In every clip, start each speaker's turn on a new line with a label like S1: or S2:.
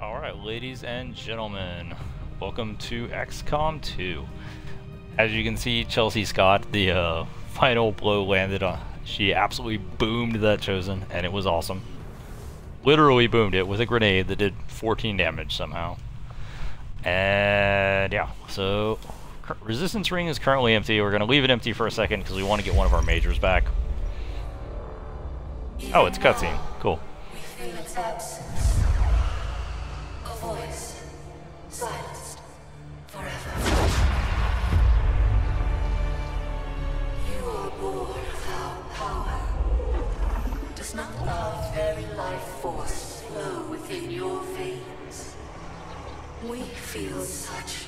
S1: Alright, ladies and gentlemen, welcome to XCOM2. As you can see, Chelsea Scott, the final blow landed on. She absolutely boomed that Chosen, and it was awesome. Literally boomed it with a grenade that did 14 damage somehow. And yeah, so Resistance Ring is currently empty. We're going to leave it empty for a second because we want to get one of our majors back. Oh, it's cutscene. Cool.
S2: A voice silenced forever. You are born without power. Does not our very life force flow within your veins? We feel such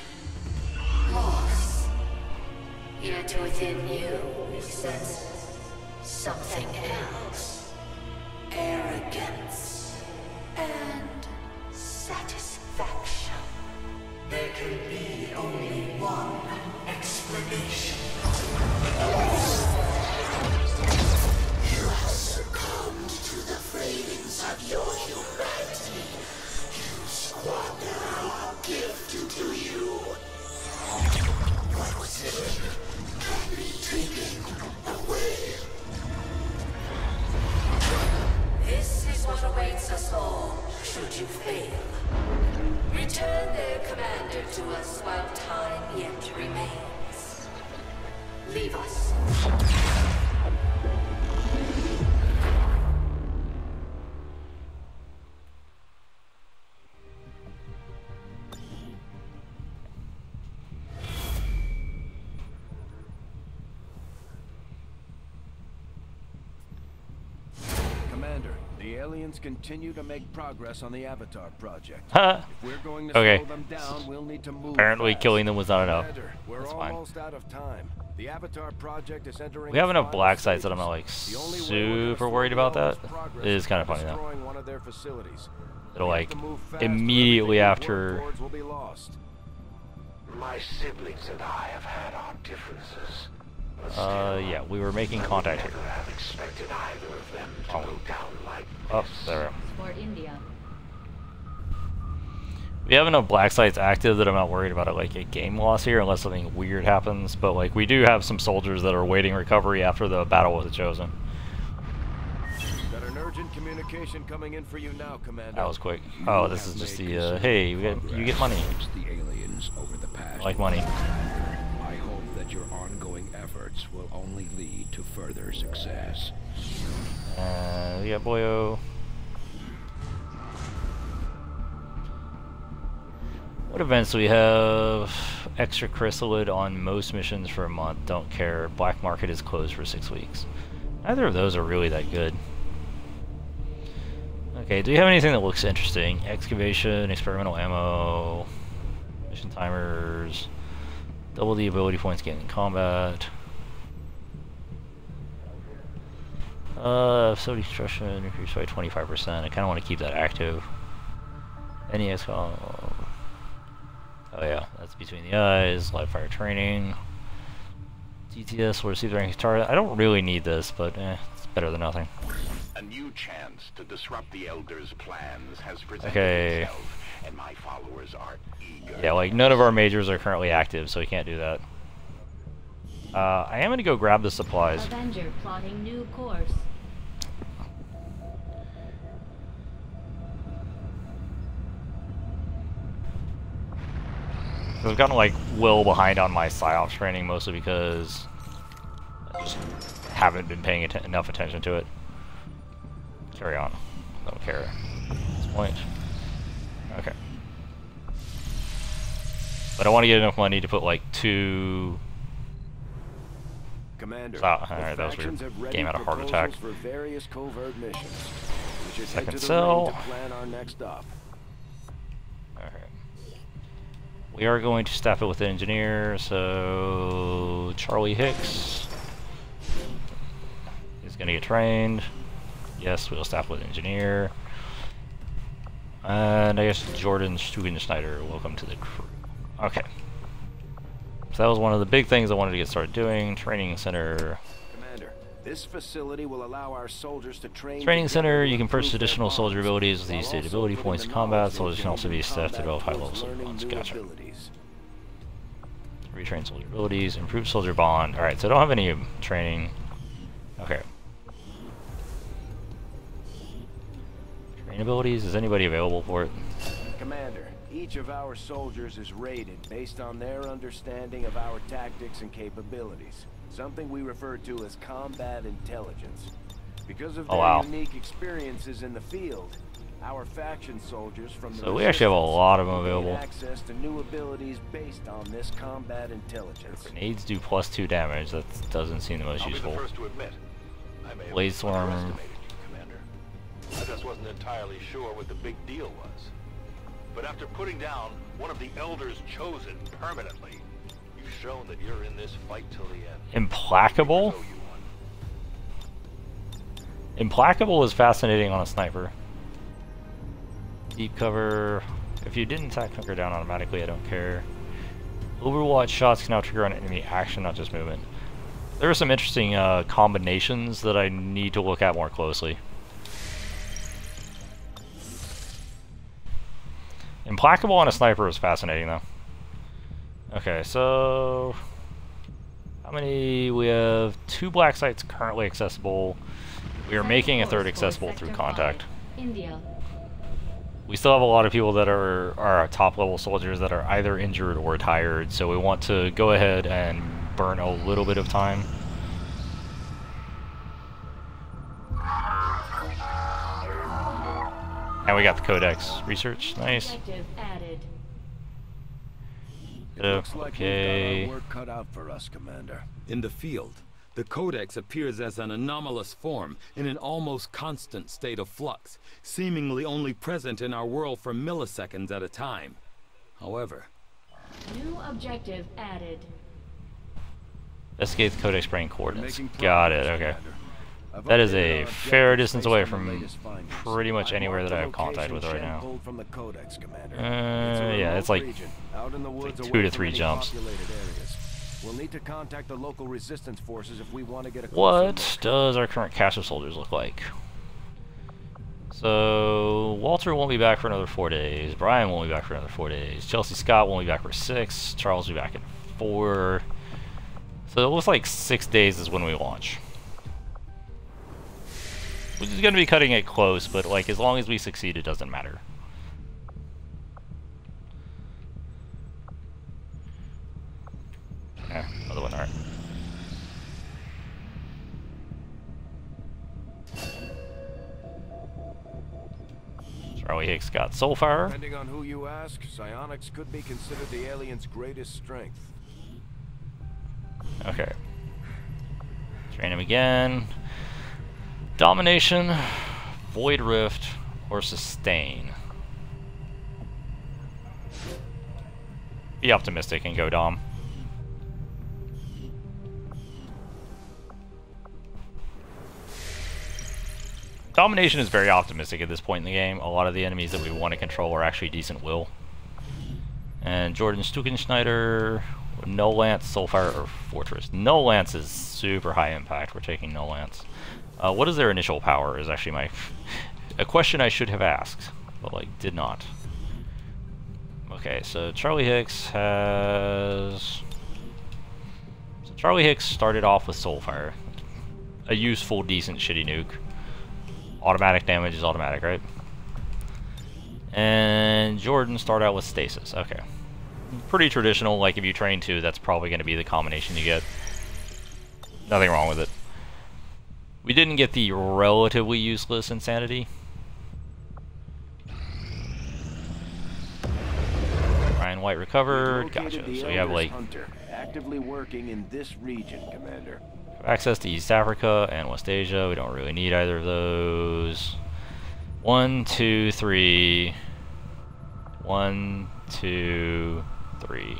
S2: loss. Yet within you we sense something else. Arrogance and satisfaction. There can be only one explanation. You have succumbed to the cravings of your humanity. You squander our gift to you. What was it can be taken away. This is what awaits us all, should you fail. Return their commander to us while time yet remains. Leave us.
S3: The aliens continue to make progress on the Avatar project.
S1: Huh.
S3: If we're going to
S1: Okay.
S3: slow them down, we'll need to move
S1: Apparently
S3: fast.
S1: killing them was not enough.
S3: Commander, we're
S1: That's fine.
S3: almost out of time. The Avatar project is entering
S1: We have enough
S3: final
S1: black sites that I'm
S3: stages.
S1: not like
S3: The only way we're gonna
S1: super
S3: slow
S1: worried
S3: the
S1: about that.
S3: aliens' progress
S1: It is kind of
S3: by
S1: funny though.
S3: destroying one of their facilities.
S1: It'll
S3: We have
S1: like
S3: to move fast or
S1: immediately
S3: everything we work
S1: after.
S3: towards will be lost.
S4: My siblings and I have had our differences.
S1: Yeah, we were making contact here.
S4: Never have expected either of them to
S1: Oh.
S4: go down like
S1: Oh,
S4: this.
S1: there we go.
S5: For India.
S1: We have enough black sites active that I'm not worried about it like a game loss here unless something weird happens, but like we do have some soldiers that are waiting recovery after the battle with the Chosen.
S3: Got an urgent communication coming in for you now, Commander.
S1: That was quick. Oh, this is just the hey, you get money.
S6: The aliens over the past.
S1: I like money.
S6: I hope that your ongoing efforts will only lead to further success.
S1: We got Boyo. What events do we have? Extra chrysalid on most missions for a month. Don't care. Black market is closed for 6 weeks. Neither of those are really that good. Okay, do we have anything that looks interesting? Excavation, experimental ammo, mission timers, double the ability points gained in combat. Facility construction increased by 25%. I kind of want to keep that active. Any XCOM. Oh yeah, that's between the eyes. Live fire training. DTS will receive the rank target. I don't really need this, but it's better than nothing.
S4: A new chance to disrupt the Elders' plans has presented
S1: Okay.
S4: itself, and my followers are eager.
S1: Yeah, like none of our majors are currently active, so we can't do that. I am gonna go grab the supplies.
S5: Avenger plotting new course.
S1: I've gotten like well behind on my PsyOps training, mostly because I just haven't been paying enough attention to it. Carry on. Don't care at this point. Okay. But I want to get enough money to put like 2...
S3: Commander,
S1: alright,
S3: the
S1: that was
S3: factions
S1: weird.
S3: have ready
S1: Game had a heart
S3: proposals
S1: attack.
S3: for various covert missions. We should
S1: Second
S3: head to the
S1: cell.
S3: ring to plan our next op.
S1: Okay. We are going to staff it with an engineer, so Charlie Hicks is going to get trained. Yes, we'll staff with an engineer. And I guess Jordan Stugenschneider, welcome to the crew. Okay. So that was one of the big things I wanted to get started doing. Training center.
S3: Commander, This facility will allow our soldiers to train.
S1: Training
S3: together
S1: center,
S3: to
S1: you can purchase
S3: improve their
S1: additional soldier
S3: bonds,
S1: abilities with
S3: while
S1: these stated
S3: also
S1: ability
S3: putting
S1: points
S3: the
S1: in combat.
S3: knowledge
S1: Soldiers
S3: they
S1: can also be
S3: gain in
S1: staffed to develop high
S3: combat
S1: level
S3: towards
S1: soldier
S3: learning
S1: bonds.
S3: new
S1: Gotcha.
S3: abilities.
S1: Retrain soldier abilities, improve soldier bond. Alright, so I don't have any training. Okay. Train abilities, is anybody available for it?
S3: Commander, each of our soldiers is rated based on their understanding of our tactics and capabilities. Something we refer to as combat intelligence. Because of their unique experiences in the field, our faction soldiers from the
S1: we actually have a lot of them available.
S3: gain access to new abilities based on this combat intelligence.
S1: Grenades do +2 damage. That doesn't seem the most useful.
S4: I'll be the first to admit, I may have
S1: Blade Swarm.
S4: underestimated you, Commander. I just wasn't entirely sure what the big deal was. But after putting down one of the Elders chosen permanently, you've shown that you're in this fight till the end.
S1: Implacable? Implacable is fascinating on a sniper. Deep cover. If you didn't attack hunker down automatically, I don't care. Overwatch shots can now trigger on enemy action, not just movement. There are some interesting combinations that I need to look at more closely. Implacable on a sniper is fascinating though. Okay, so how many? We have 2 black sites currently accessible. We are making a 3rd accessible through contact.
S5: India.
S1: We still have a lot of people that are top level soldiers that are either injured or tired, so we want to go ahead and burn a little bit of time. And we got the Codex research, nice.
S5: Objective added.
S3: It looks like
S1: Okay.
S3: we've got our work cut out for us, Commander.
S7: In the field, the Codex appears as an anomalous form in an almost constant state of flux, seemingly only present in our world for milliseconds at a time. However,
S5: New objective added.
S1: Investigate the Codex brain coordinates.
S3: Making
S1: Got it,
S3: progress,
S1: okay.
S3: Commander. I've
S1: That is
S3: updated
S1: a
S3: our
S1: fair
S3: objectives
S1: distance
S3: based
S1: away
S3: on the
S1: from
S3: latest findings.
S1: pretty much anywhere
S3: marked
S1: that I
S3: the
S1: have contact with
S3: location
S1: right now.
S3: Shen pulled from the Codex, Commander.
S1: Yeah,
S3: a
S1: it's like,
S3: remote region, out in the woods
S1: like
S3: away
S1: 2 to
S3: from
S1: 3
S3: any
S1: jumps.
S3: populated areas. We'll need to contact the local resistance forces if we want to get a closer
S1: What
S3: look.
S1: does our current cache of soldiers look like? So, Walter won't be back for another 4 days. Brian won't be back for another 4 days. Chelsea Scott won't be back for 6. Charles will be back in 4. So it looks like 6 days is when we launch. Which is going to be cutting it close, but like as long as we succeed, it doesn't matter. Yeah, another one, alright. Charlie Hicks got Soulfire.
S3: Depending on who you ask, psionics could be considered the alien's greatest strength.
S1: Okay. Train him again. Domination, Void Rift, or Sustain. Be optimistic and go Dom. Domination is very optimistic at this point in the game. A lot of the enemies that we want to control are actually decent will. And Jordan Stuckenschneider, No Lance, Soulfire, or Fortress. No Lance is super high impact. We're taking No Lance. What is their initial power is actually a question I should have asked, but like did not. Okay, so Charlie Hicks has... So Charlie Hicks started off with Soulfire. A useful, decent, shitty nuke. Automatic damage is automatic, right? And Jordan started out with Stasis. Okay. Pretty traditional, like if you train 2, that's probably going to be the combination you get. Nothing wrong with it. We didn't get the relatively useless Insanity. Ryan White recovered. Gotcha. So we have like
S3: Hunter, actively working in this region, Commander.
S1: access to East Africa and West Asia. We don't really need either of those. 1, 2, 3. 1, 2, 3.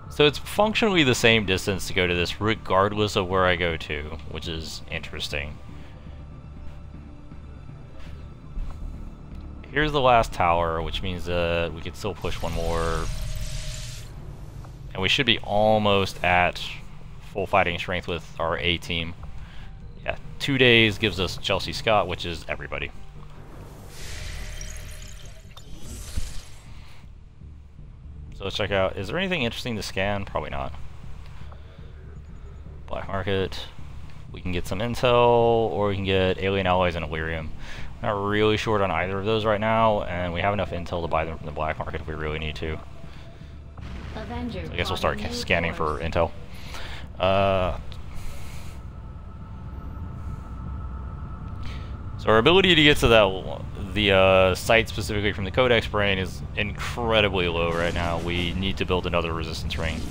S1: So it's functionally the same distance to go to this regardless of where I go to, which is interesting. Here's the last tower, which means that we can still push one more. And we should be almost at full fighting strength with our A team. Yeah, 2 days gives us Chelsea Scott, which is everybody. So let's check out, is there anything interesting to scan? Probably not. Black market. We can get some intel, or we can get alien alloys and Illyrium. We're not really short on either of those right now, and we have enough intel to buy them from the black market if we really need to. So I guess we'll start scanning for intel. So our ability to get to the site specifically from the Codex brain is incredibly low right now. We need to build another resistance ring.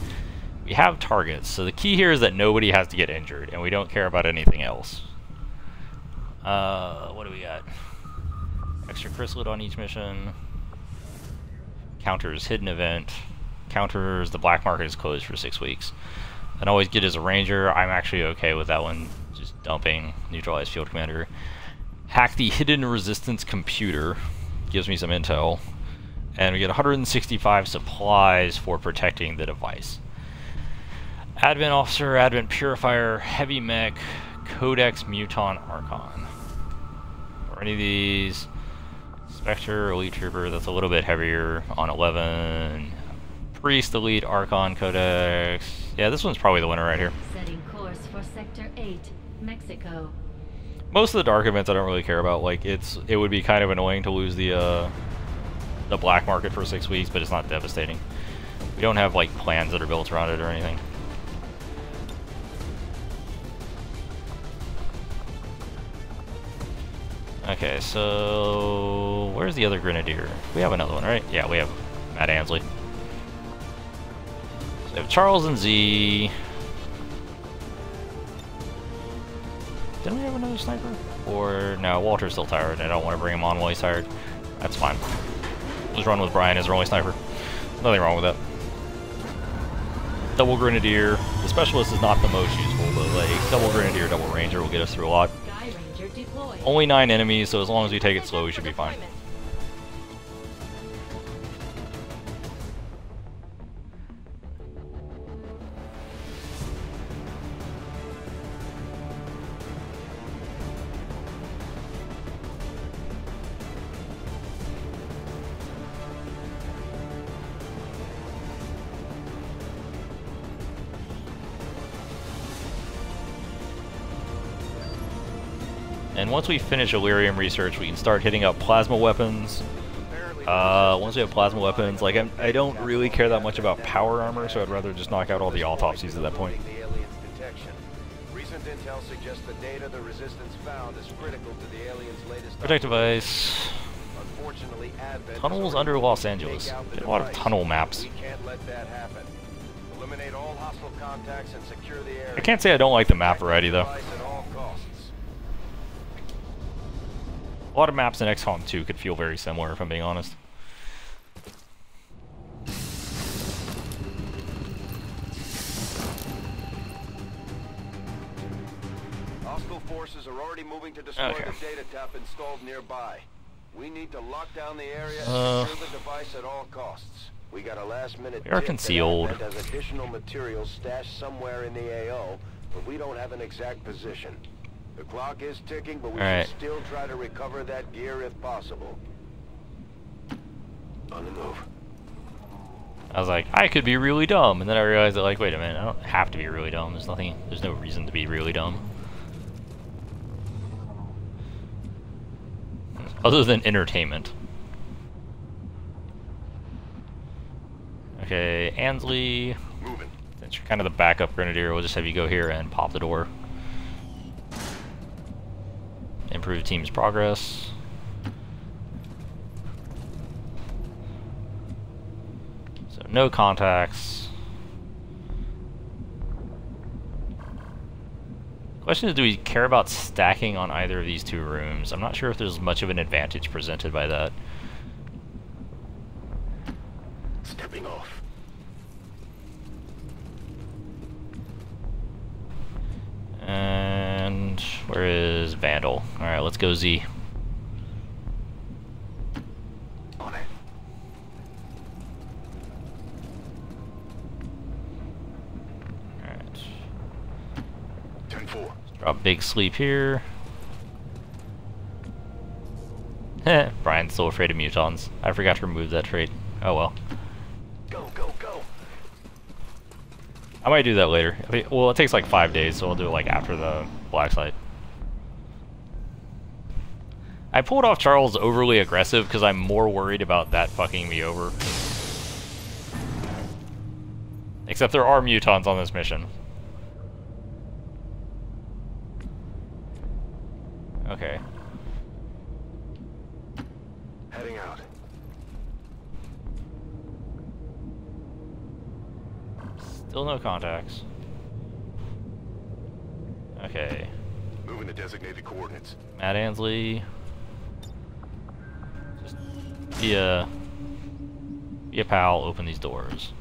S1: We have targets, so the key here is that nobody has to get injured, and we don't care about anything else. What do we got? Extra chrysalid on each mission. Counters hidden event. Counters the black market is closed for 6 weeks. And always get as a ranger. I'm actually okay with that one. Just dumping neutralized field commander. Hack the hidden resistance computer. Gives me some intel. And we get 165 supplies for protecting the device. Advent officer, Advent purifier, heavy mech, Codex Muton Archon. Or any of these. Spectre, Elite Trooper, that's a little bit heavier on 11. Priest, Elite, Archon, Codex. Yeah, this one's probably the winner right here.
S5: Setting course for Sector 8, Mexico.
S1: Most of the dark events I don't really care about. Like, it would be kind of annoying to lose the black market for 6 weeks, but it's not devastating. We don't have like plans that are built around it or anything. Okay, so where's the other Grenadier? We have another one, right? Yeah, we have Matt Ansley. So we have Charles and Z. Didn't we have another sniper? Or no, Walter's still tired. I don't want to bring him on while he's tired. That's fine. Just run with Brian as our only sniper. Nothing wrong with that. Double Grenadier. The Specialist is not the most useful, but like double Grenadier, double Ranger will get us through a lot. Only 9 enemies, so as long as we take it slow, we should be fine. And once we finish Illyrium research, we can start hitting up plasma weapons. Once we have plasma weapons, like I don't really care that much about power armor, so I'd rather just knock out all the autopsies at that point.
S3: Recent intel suggests the data the resistance found is critical to the aliens' latest
S1: Protect device.
S3: Unfortunately, Advent
S1: Tunnels under Los Angeles. Get a lot of tunnel maps.
S3: We can't let that happen. Eliminate all hostile contacts and secure the area.
S1: I can't say I don't like the map variety though. A lot of maps in XCOM2 could feel very similar, if I'm being honest.
S3: Hostile forces are already moving to destroy the data tap installed nearby. We need to lock down the area and secure the device at all costs. We got a last-minute
S1: We are concealed.
S3: That has additional materials stashed somewhere in the AO, but we don't have an exact position. The clock is ticking, but we should still try to recover that gear if possible. On the move.
S1: I was like, I could be really dumb, and then I realized that, like, wait a minute, I don't have to be really dumb. There's no reason to be really dumb. Other than entertainment. Okay, Ansley.
S3: Moving.
S1: Since you're kind of the backup Grenadier, we'll just have you go here and pop the door. Improve team's progress. So no contacts. Question is, do we care about stacking on either of these two rooms? I'm not sure if there's much of an advantage presented by that.
S3: Stepping off.
S1: And where is Vandal? Alright, let's go Z.
S3: On it.
S1: Alright.
S3: 10-4.
S1: Drop big sleep here. Brian's still afraid of mutons. I forgot to remove that trait. Oh well.
S4: Go, go, go.
S1: I might do that later. Well, it takes like 5 days, so I'll do it like after the black site. I pulled off Charles overly aggressive because I'm more worried about that fucking me over. Except there are mutons on this mission. Okay.
S4: Heading out.
S1: Still no contacts. Okay.
S4: Moving to designated coordinates.
S1: Matt Ansley. Just be a pal, open these doors.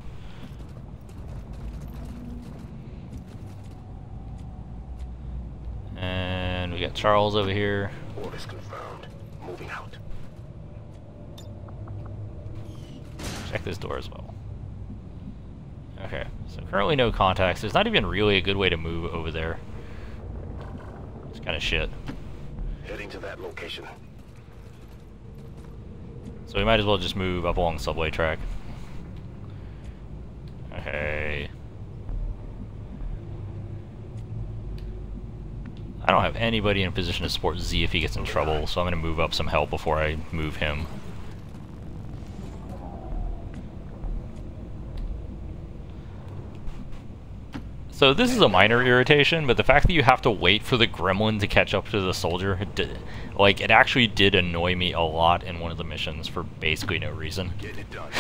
S1: And we got Charles over here.
S4: Orders confirmed. Moving out.
S1: Check this door as well. Okay, so currently no contacts. There's not even really a good way to move over there. It's kind of shit.
S4: Heading to that location.
S1: So we might as well just move up along the subway track. Okay. I don't have anybody in a position to support Z if he gets in trouble, so I'm going to move up some help before I move him. So this is a minor irritation, but the fact that you have to wait for the gremlin to catch up to the soldier, like, it actually did annoy me a lot in one of the missions for basically no reason.
S4: Getting it done.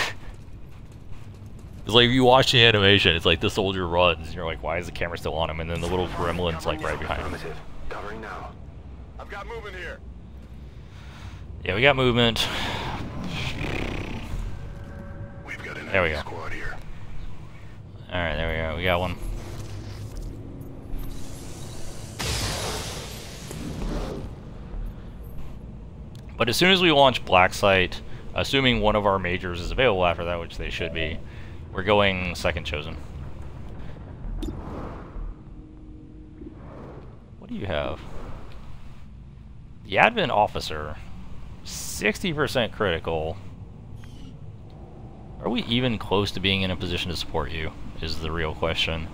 S1: It's like, if you watch the animation, it's like the soldier runs, and you're like, why is the camera still on him? And then the little gremlin's like right behind him.
S4: Affirmative. Covering now. I've got movement here.
S1: Yeah, we got movement.
S4: We've got an
S1: There we
S4: enemy
S1: go.
S4: squad here.
S1: Alright, there we go. We got one. But as soon as we launch Black Site, assuming one of our majors is available after that, which they should be, we're going second chosen. What do you have? The Advent Officer, 60% critical. Are we even close to being in a position to support you, is the real question.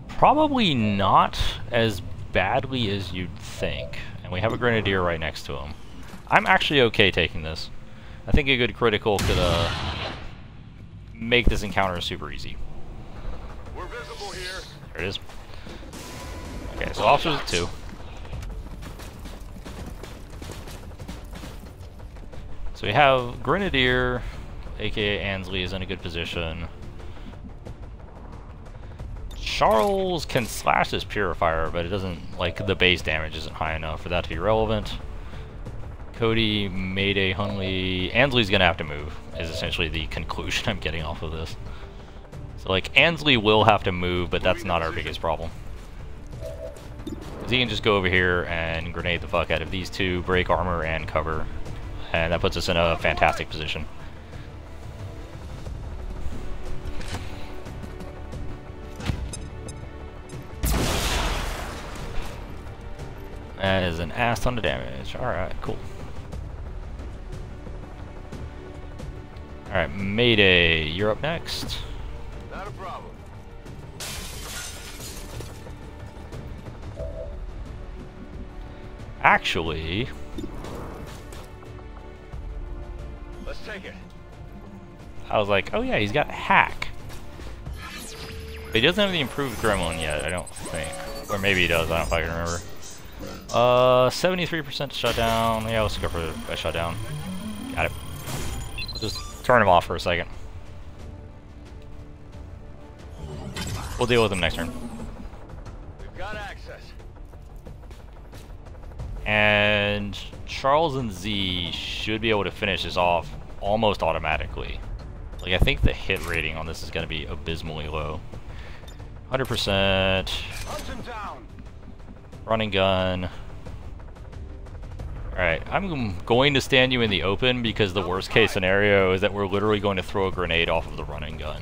S1: Probably not as badly as you'd think. And we have a Grenadier right next to him. I'm actually okay taking this. I think a good critical could make this encounter super easy.
S4: We're visible here.
S1: There it is. Okay, so officers at 2. So we have Grenadier, aka Ansley, is in a good position. Charles can slash this Purifier, but it doesn't, like, the base damage isn't high enough for that to be relevant. Cody, Mayday, Hunley, Ansley's gonna have to move, is essentially the conclusion I'm getting off of this. So, like, Ansley will have to move, but that's not our biggest problem. Because he can just go over here and grenade the fuck out of these two, break armor and cover, and that puts us in a fantastic position. That is an ass ton of damage. Alright, cool. Alright, Mayday, you're up next.
S4: Not a problem.
S1: Actually,
S4: Let's take it.
S1: I was like, oh yeah, he's got hack. But he doesn't have the improved gremlin yet, I don't think. Or maybe he does, I don't know if I can remember. 73% shutdown. Yeah, let's go for a shutdown. Got it. We'll just turn him off for a second. We'll deal with him next turn.
S4: We've got access.
S1: And Charles and Z should be able to finish this off almost automatically. Like, I think the hit rating on this is going to be abysmally low. 100%.
S4: Hunt him down.
S1: Running gun. Alright, I'm going to stand you in the open because the worst case scenario is that we're literally going to throw a grenade off of the running gun.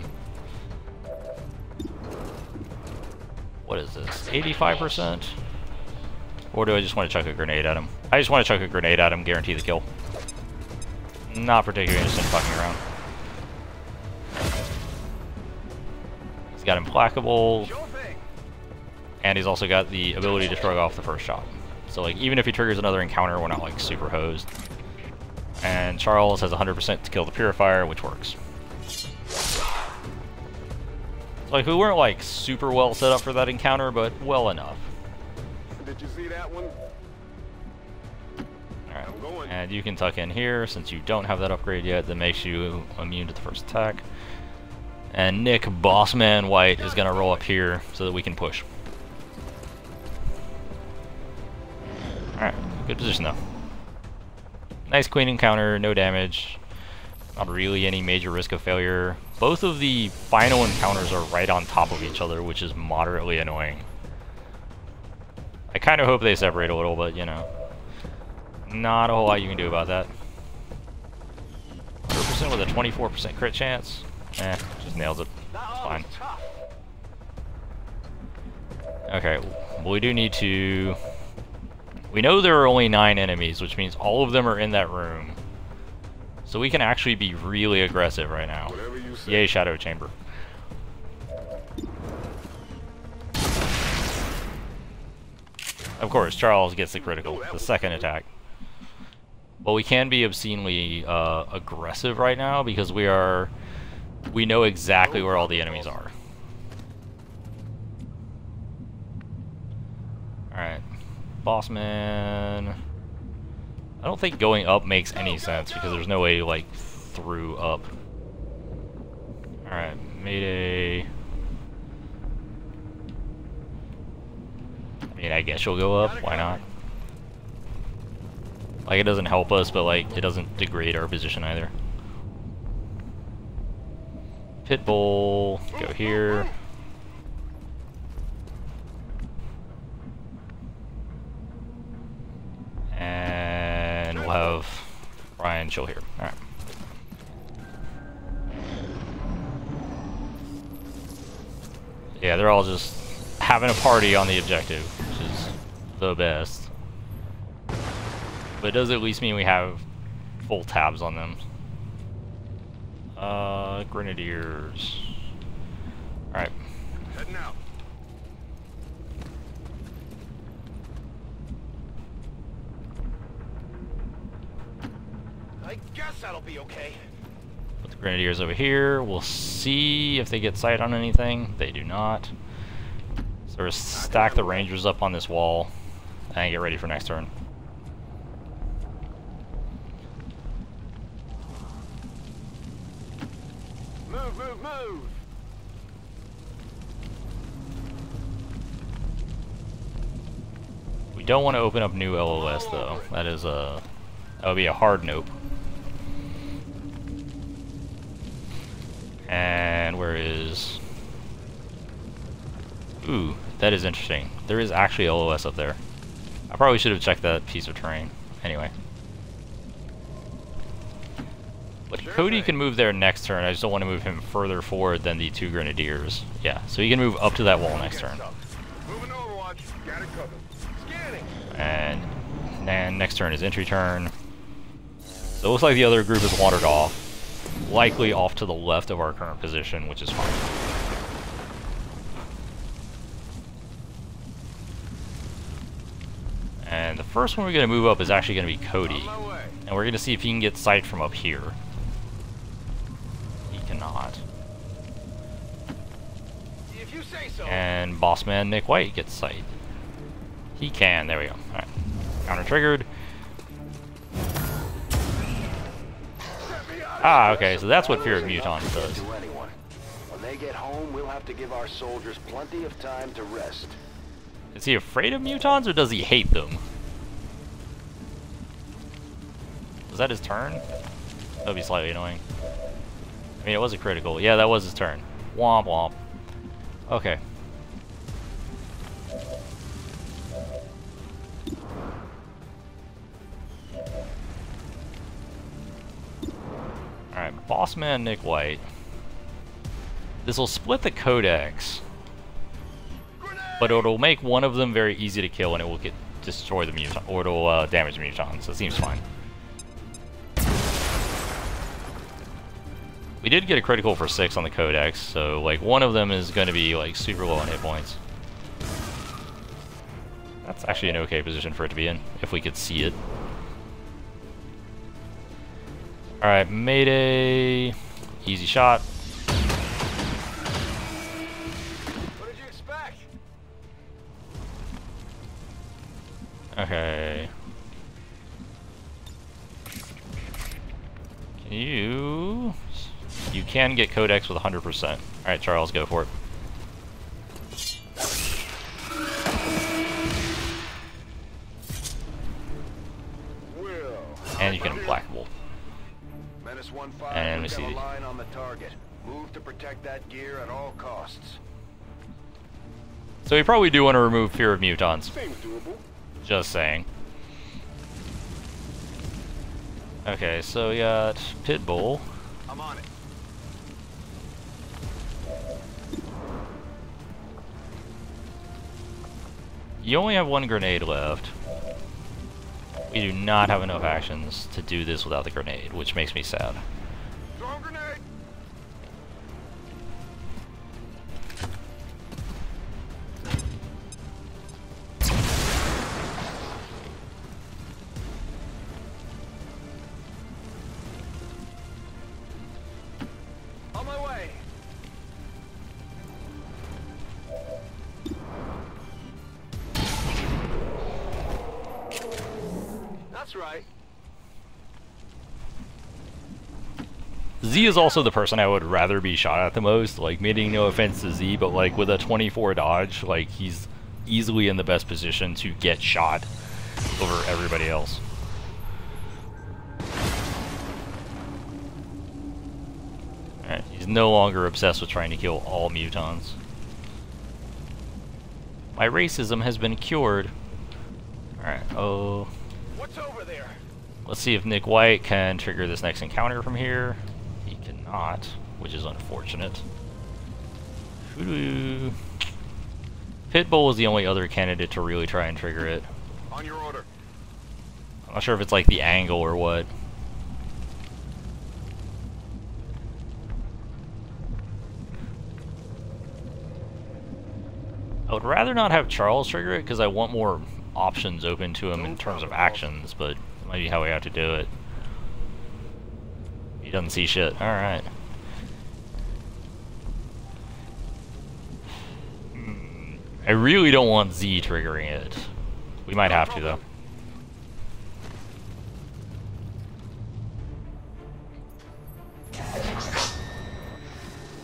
S1: What is this? 85%? Or do I just want to chuck a grenade at him? I just want to chuck a grenade at him, guarantee the kill. Not particularly interested in fucking around. He's got Implacable, and he's also got the ability to shrug off the first shot. So like, even if he triggers another encounter, we're not like super hosed. And Charles has 100% to kill the Purifier, which works. So like, we weren't like super well set up for that encounter, but well enough.
S3: Did you see that one?
S1: Alright, and you can tuck in here since you don't have that upgrade yet that makes you immune to the first attack. And Nick Bossman White is gonna roll up here so that we can push. Alright, good position though. Nice queen encounter, no damage. Not really any major risk of failure. Both of the final encounters are right on top of each other, which is moderately annoying. I kind of hope they separate a little, but you know, not a whole lot you can do about that. 100% with a 24% crit chance. Just nails it. It's fine. Okay, well, we do need to... We know there are only 9 enemies, which means all of them are in that room. So we can actually be really aggressive right now. Yay, Shadow Chamber. Of course, Charles gets the critical, the second attack. But we can be obscenely aggressive right now because we know exactly where all the enemies are. Alright. Bossman. I don't think going up makes any sense because there's no way like through up. Alright, Mayday. I mean, I guess you'll go up, why not? Like, it doesn't help us, but like, it doesn't degrade our position either. Pitbull, go here. And we'll have Ryan chill here. Alright. Yeah, they're all just having a party on the objective, which is the best. But it does at least mean we have full tabs on them. Grenadiers. Alright.
S3: Heading out. I guess that'll be okay.
S1: Put the Grenadiers over here. We'll see if they get sight on anything. They do not. So we'll stack the Rangers up on this wall and get ready for next turn.
S3: Move, move, move!
S1: We don't want to open up new LOS though. That is that would be a hard nope. And where is... Ooh, that is interesting. There is actually LOS up there. I probably should have checked that piece of terrain. Anyway. But Cody can move there next turn. I just don't want to move him further forward than the 2 Grenadiers. Yeah, so he can move up to that wall next turn. And then next turn is entry turn. So it looks like the other group has wandered off. Likely off to the left of our current position, which is fine. And the first one we're going to move up is actually going to be Cody. And we're going to see if he can get sight from up here. He cannot.
S3: If you say so.
S1: And Bossman Nick White gets sight. He can. There we go. Alright. Counter triggered. Ah, okay, so that's what Fear of Mutons does.
S3: When they get home, we'll have to give our soldiers plenty of time to rest.
S1: Is he afraid of mutons or does he hate them? Was that his turn? That would be slightly annoying. I mean, it was a critical. Yeah, that was his turn. Womp womp. Okay. Alright, Bossman Nick White. This will split the codex. But it'll make one of them very easy to kill, and it will destroy the mutant, or it'll damage the mutant, so it seems fine. We did get a critical for 6 on the Codex, so like one of them is going to be like super low on hit points. That's actually an okay position for it to be in, if we could see it. Alright, Mayday. Easy shot.
S3: What did you expect?
S1: Okay. Can you... You can get Codex with 100%. Alright, Charles, go for it. And you get implacable. And we see
S3: line on the target. Move to protect that gear at all costs.
S1: So we probably do want to remove Fear of Mutants.
S3: Seems doable.
S1: Just saying. Okay, so we got Pitbull.
S3: I'm on it.
S1: You only have 1 grenade left. We do not have enough actions to do this without the grenade, which makes me sad.
S3: Throw a grenade. On my way. That's right.
S1: Z is also the person I would rather be shot at the most, like, meaning no offense to Z, but like with a 24 dodge, like he's easily in the best position to get shot over everybody else. Alright, he's no longer obsessed with trying to kill all mutants. My racism has been cured. Alright, oh...
S3: What's over there?
S1: Let's see if Nick White can trigger this next encounter from here. He cannot, which is unfortunate. Pitbull is the only other candidate to really try and trigger it.
S3: On your order.
S1: I'm not sure if it's like the angle or what. I would rather not have Charles trigger it because I want more options open to him in terms of actions, but it might be how we have to do it. He doesn't see shit. Alright. I really don't want Z triggering it. We might have to, though.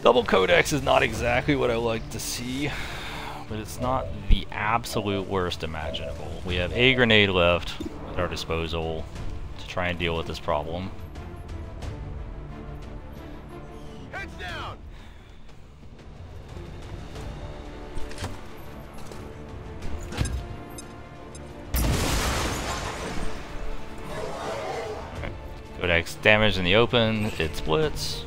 S1: Double Codex is not exactly what I like to see, but it's not the absolute worst imaginable. We have a grenade left at our disposal to try and deal with this problem.
S3: Heads down.
S1: Okay. Codex damage in the open, it splits.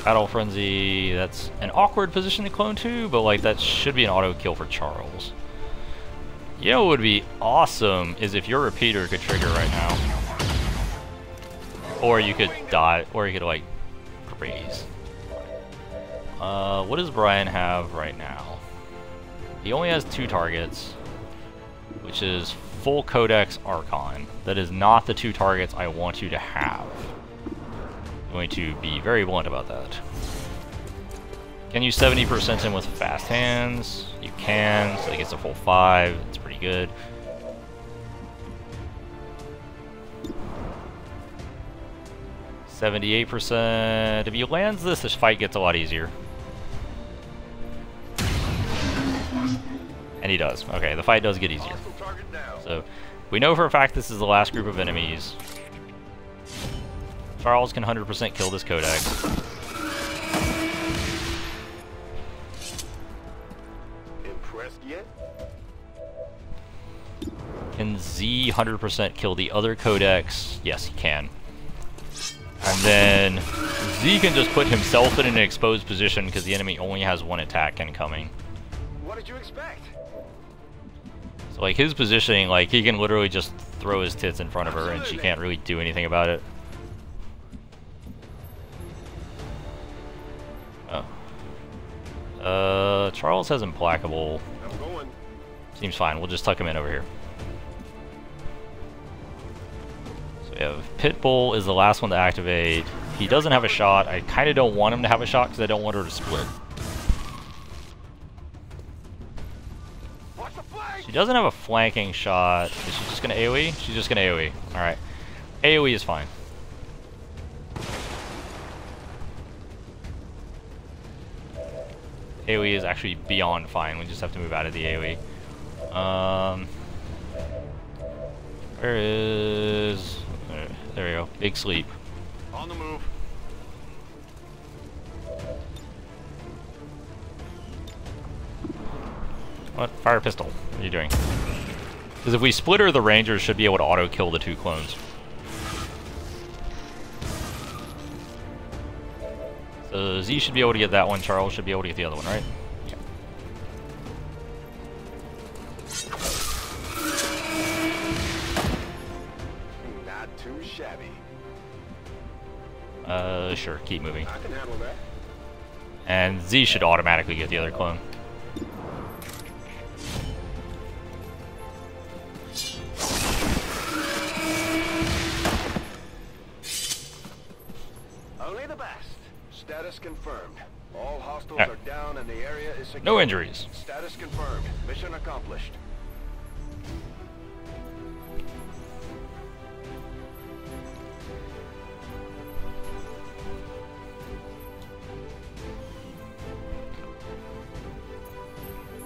S1: Battle Frenzy, that's an awkward position to clone to, but like that should be an auto kill for Charles. You know what would be awesome is if your repeater could trigger right now. Or you could die, or you could like freeze. What does Brian have right now? He only has 2 targets, which is full Codex Archon. That is not the 2 targets I want you to have. I'm going to be very blunt about that. Can you 70% him with fast hands? You can, so he gets a full 5. It's pretty good. %. If he lands this, this fight gets a lot easier. And he does. Okay, the fight does get easier. So, we know for a fact this is the last group of enemies. Charles can 100% kill this Codex.
S3: Impressed yet?
S1: Can Z 100% kill the other Codex? Yes, he can. And then Z can just put himself in an exposed position because the enemy only has one attack incoming.
S3: What did you expect?
S1: So like his positioning, like he can literally just throw his tits in front of her and she can't really do anything about it. Charles has implacable.
S3: I'm going.
S1: Seems fine. We'll just tuck him in over here. So we have Pitbull is the last one to activate. He doesn't have a shot. I kind of don't want him to have a shot because I don't want her to split. She doesn't have a flanking shot. Is she just going to AoE? She's just going to AoE. Alright. AoE is fine. AoE is actually beyond fine. We just have to move out of the AoE. Where is... There we go. Big sleep.
S4: On the move.
S1: What? Fire pistol. What are you doing? Because if we split her, the Rangers should be able to auto-kill the two clones. So Z should be able to get that one, Charles should be able to get the other one, right? Yeah.
S3: Not too shabby.
S1: Sure, keep moving.
S3: I can handle that.
S1: And Z should automatically get the other clone.
S3: Only the best. Status confirmed. All hostiles
S1: Right.
S3: are down and the area is secure.
S1: No injuries.
S3: Status confirmed. Mission accomplished.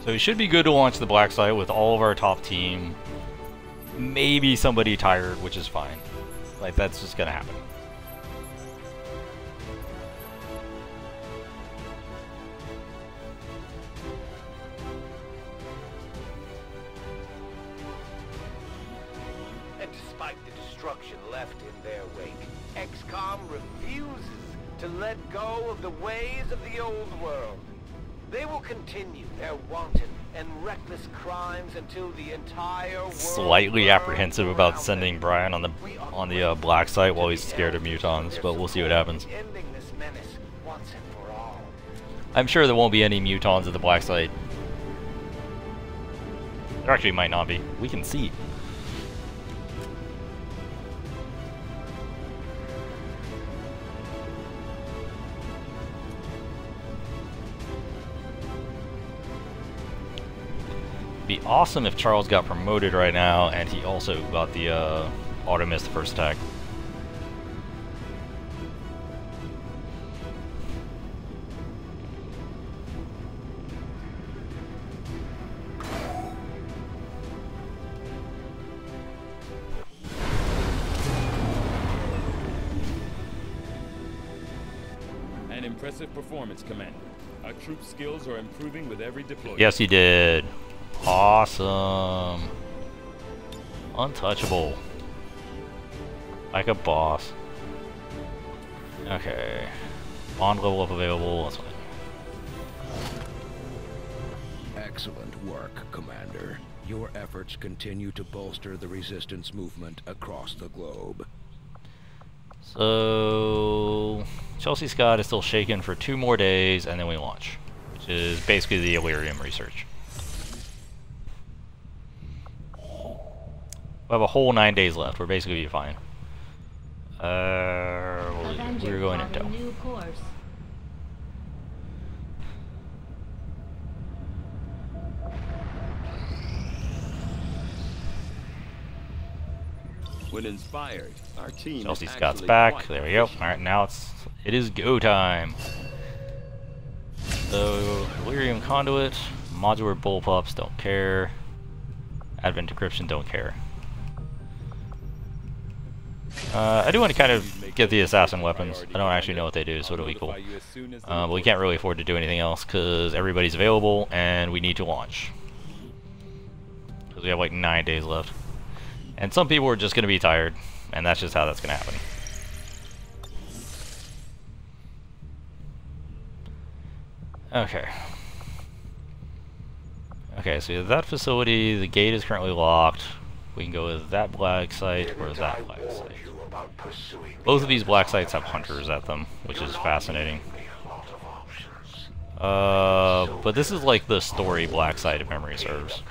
S1: So we should be good to launch the black site with all of our top team. Maybe somebody tired, which is fine. Like, that's just gonna happen.
S8: And despite the destruction left in their wake, XCOM refuses to let go of the ways of the old world. They will continue their wanton and reckless crimes until the entire world
S1: Slightly apprehensive
S8: burns
S1: about
S8: around
S1: sending
S8: them.
S1: Brian on the black site while he's scared of mutons, but we'll see what happens.
S8: Ending this menace once and for all.
S1: I'm sure there won't be any mutons at the black site. There actually might not be. We can see. Be awesome if Charles got promoted right now and he also got the auto miss the first attack.
S7: An impressive performance, Commander. Our troop skills are improving with every deployment.
S1: Yes, he did. Awesome. Untouchable. Like a boss. Okay. Bond level up available. That's fine.
S6: Excellent work, Commander. Your efforts continue to bolster the resistance movement across the globe.
S1: So Chelsea Scott is still shaken for 2 more days and then we launch. Which is basically the Illyrium research. We have a whole 9 days left. We're basically fine. We're going into.
S5: New course.
S7: When inspired, our team
S1: Chelsea
S7: is
S1: Scott's
S7: actually
S1: back.
S7: quite
S1: There we go.
S7: efficient.
S1: Alright, now it is go time. So Illyrium conduit, modular bullpups, don't care. Advent decryption, don't care. I do want to kind of get the assassin weapons. I don't actually know what they do, so it'll be cool. But we can't really afford to do anything else because everybody's available and we need to launch. Because we have like 9 days left. And some people are just going to be tired, and that's just how that's going to happen. Okay. Okay, so that facility, the gate is currently locked. We can go with that black site or that black site. Both of these black sites have hunters at them, which is fascinating. But this is like the story black site if memory serves.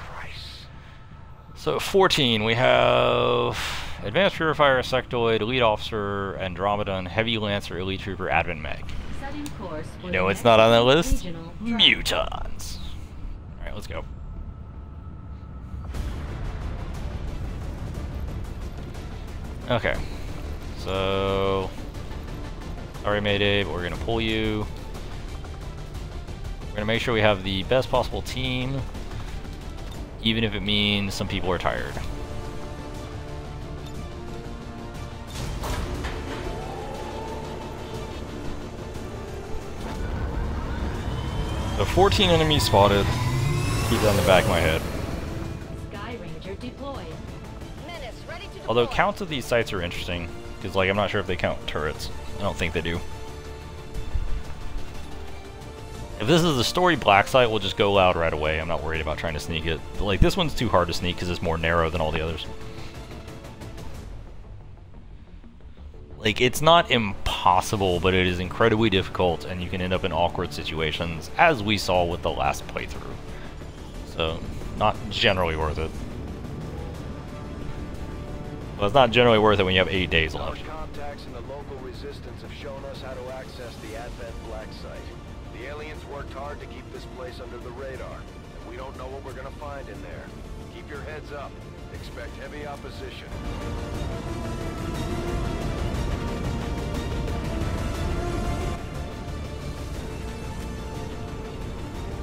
S1: So 14, we have Advanced Purifier, Sectoid, Elite Officer, Andromedon, Heavy Lancer, Elite Trooper, Advent Meg. You know it's not on that list? Mutons. Alright, let's go. Okay. So... Sorry, Mayday, but we're gonna pull you. We're gonna make sure we have the best possible team, even if it means some people are tired. So 14 enemies spotted. Keep that in the back of my head.
S5: Sky Ranger deployed.
S1: Although counts of these sites are interesting, because like I'm not sure if they count turrets. I don't think they do. If this is the story black site, we'll just go loud right away. I'm not worried about trying to sneak it. But, like, this one's too hard to sneak because it's more narrow than all the others. Like, it's not impossible, but it is incredibly difficult, and you can end up in awkward situations, as we saw with the last playthrough. So, not generally worth it. Well, it's not generally worth it when you have 8 days left.
S3: Contacts in the local resistance have shown us how to access the Advent Black Site. The aliens worked hard to keep this place under the radar, and we don't know what we're gonna find in there. Keep your heads up. Expect heavy opposition.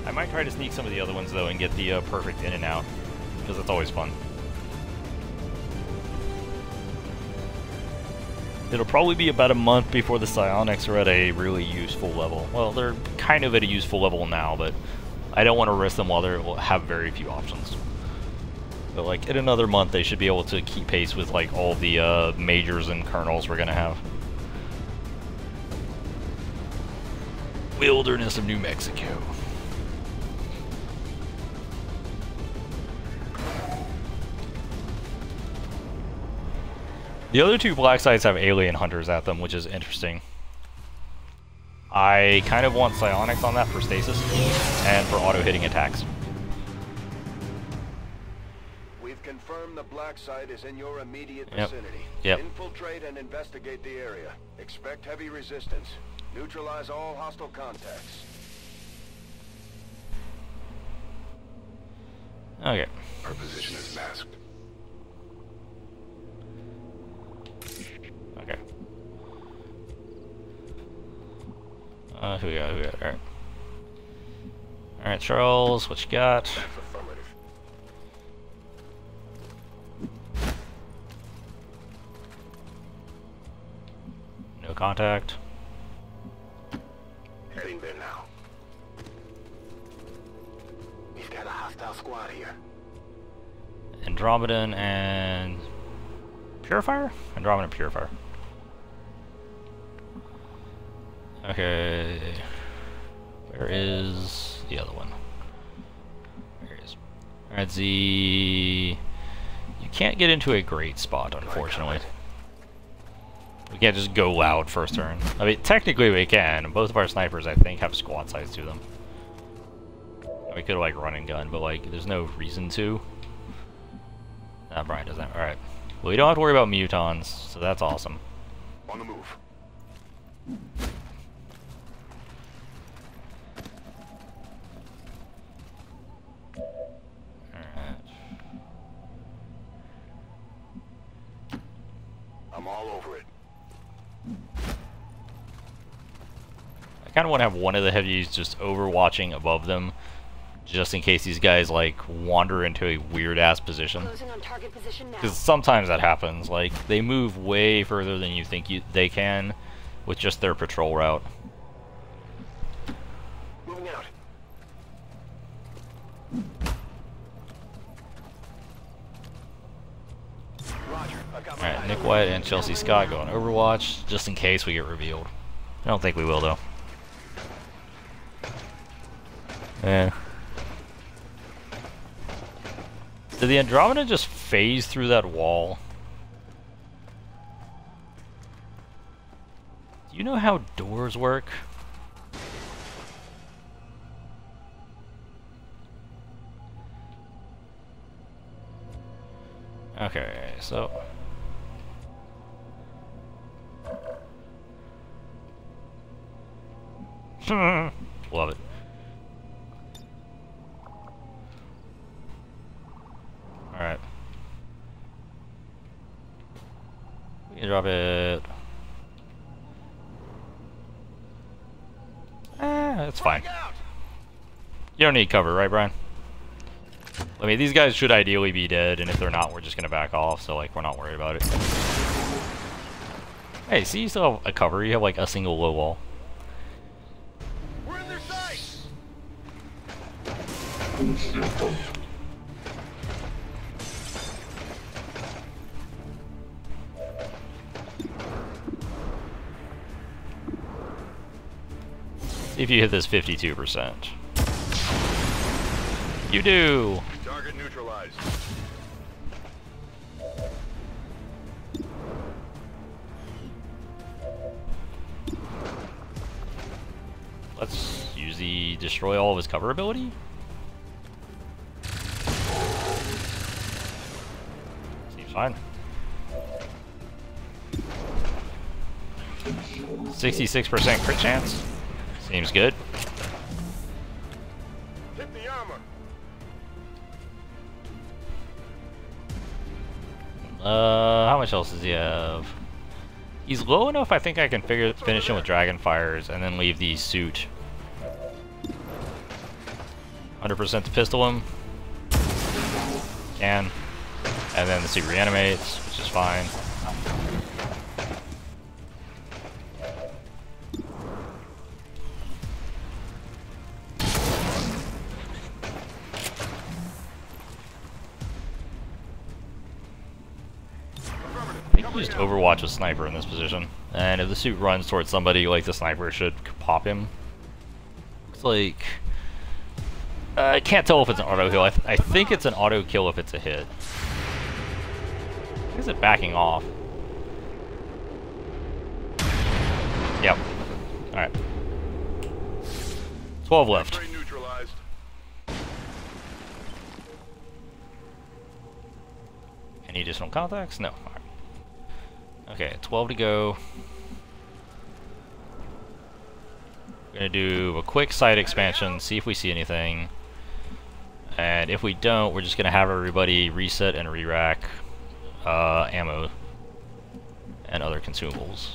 S1: I might try to sneak some of the other ones, though, and get the perfect in and out, because it's always fun. It'll probably be about a month before the psionics are at a really useful level. Well, they're kind of at a useful level now, but I don't want to risk them while they have very few options. But like in another month, they should be able to keep pace with like all the majors and colonels we're gonna have. Wilderness of New Mexico. The other two black sites have alien hunters at them, which is interesting. I kind of want psionics on that for stasis and for auto-hitting attacks.
S3: We've confirmed the black site is in your immediate vicinity.
S1: Yep.
S3: Infiltrate and investigate the area. Expect heavy resistance. Neutralize all hostile contacts.
S1: Okay.
S3: Our position is masked.
S1: Okay. Who we got? Alright. Alright, Charles, what you got? No contact.
S3: Heading there now. We've got a hostile squad here.
S1: Andromedon and Purifier? Andromedon Purifier. Okay. Where is the other one? There he is. Alright, Z. You can't get into a great spot, unfortunately. We can't just go loud first turn. I mean, technically we can. Both of our snipers, I think, have squad size to them. We could, like, run and gun, but, like, there's no reason to. Nah, Brian doesn't. Alright. Well, we don't have to worry about mutons, so that's awesome.
S3: On the move. I'm all over it.
S1: I kind of want to have one of the heavies just overwatching above them, just in case these guys like wander into a weird ass position. Because sometimes that happens. Like they move way further than you think they can with just their patrol route.
S3: Moving out.
S1: Alright, Nick White and Chelsea Scott going Overwatch, just in case we get revealed. I don't think we will, though. Yeah. Did the Andromeda just phase through that wall? Do you know how doors work? Okay, so... Love it. Alright. We can drop it. That's fine. You don't need cover, right, Brian? I mean, these guys should ideally be dead, and if they're not, we're just gonna back off, so, like, we're not worried about it. Hey, see, you still have a cover. You have, like, a single low wall.
S8: We're in their sights.
S1: See if you hit this 52%. You do!
S4: Target neutralized.
S1: Let's use the destroy all of his cover ability. Seems fine. 66% crit chance. Seems good.
S4: Hit the armor.
S1: How much else does he have? He's low enough, I think I can finish him with Dragon Fires and then leave the suit. 100% to pistol him. Can. And then the suit reanimates, which is fine. Just overwatch a sniper in this position, and if the suit runs towards somebody, like the sniper should pop him. Looks like I can't tell if it's an auto kill. I think it's an auto kill if it's a hit. Is it backing off? Yep. All right. 12 left. Any additional contacts? No. All right. Okay, 12 to go. We're gonna do a quick site expansion, see if we see anything. And if we don't, we're just gonna have everybody reset and re-rack ammo and other consumables.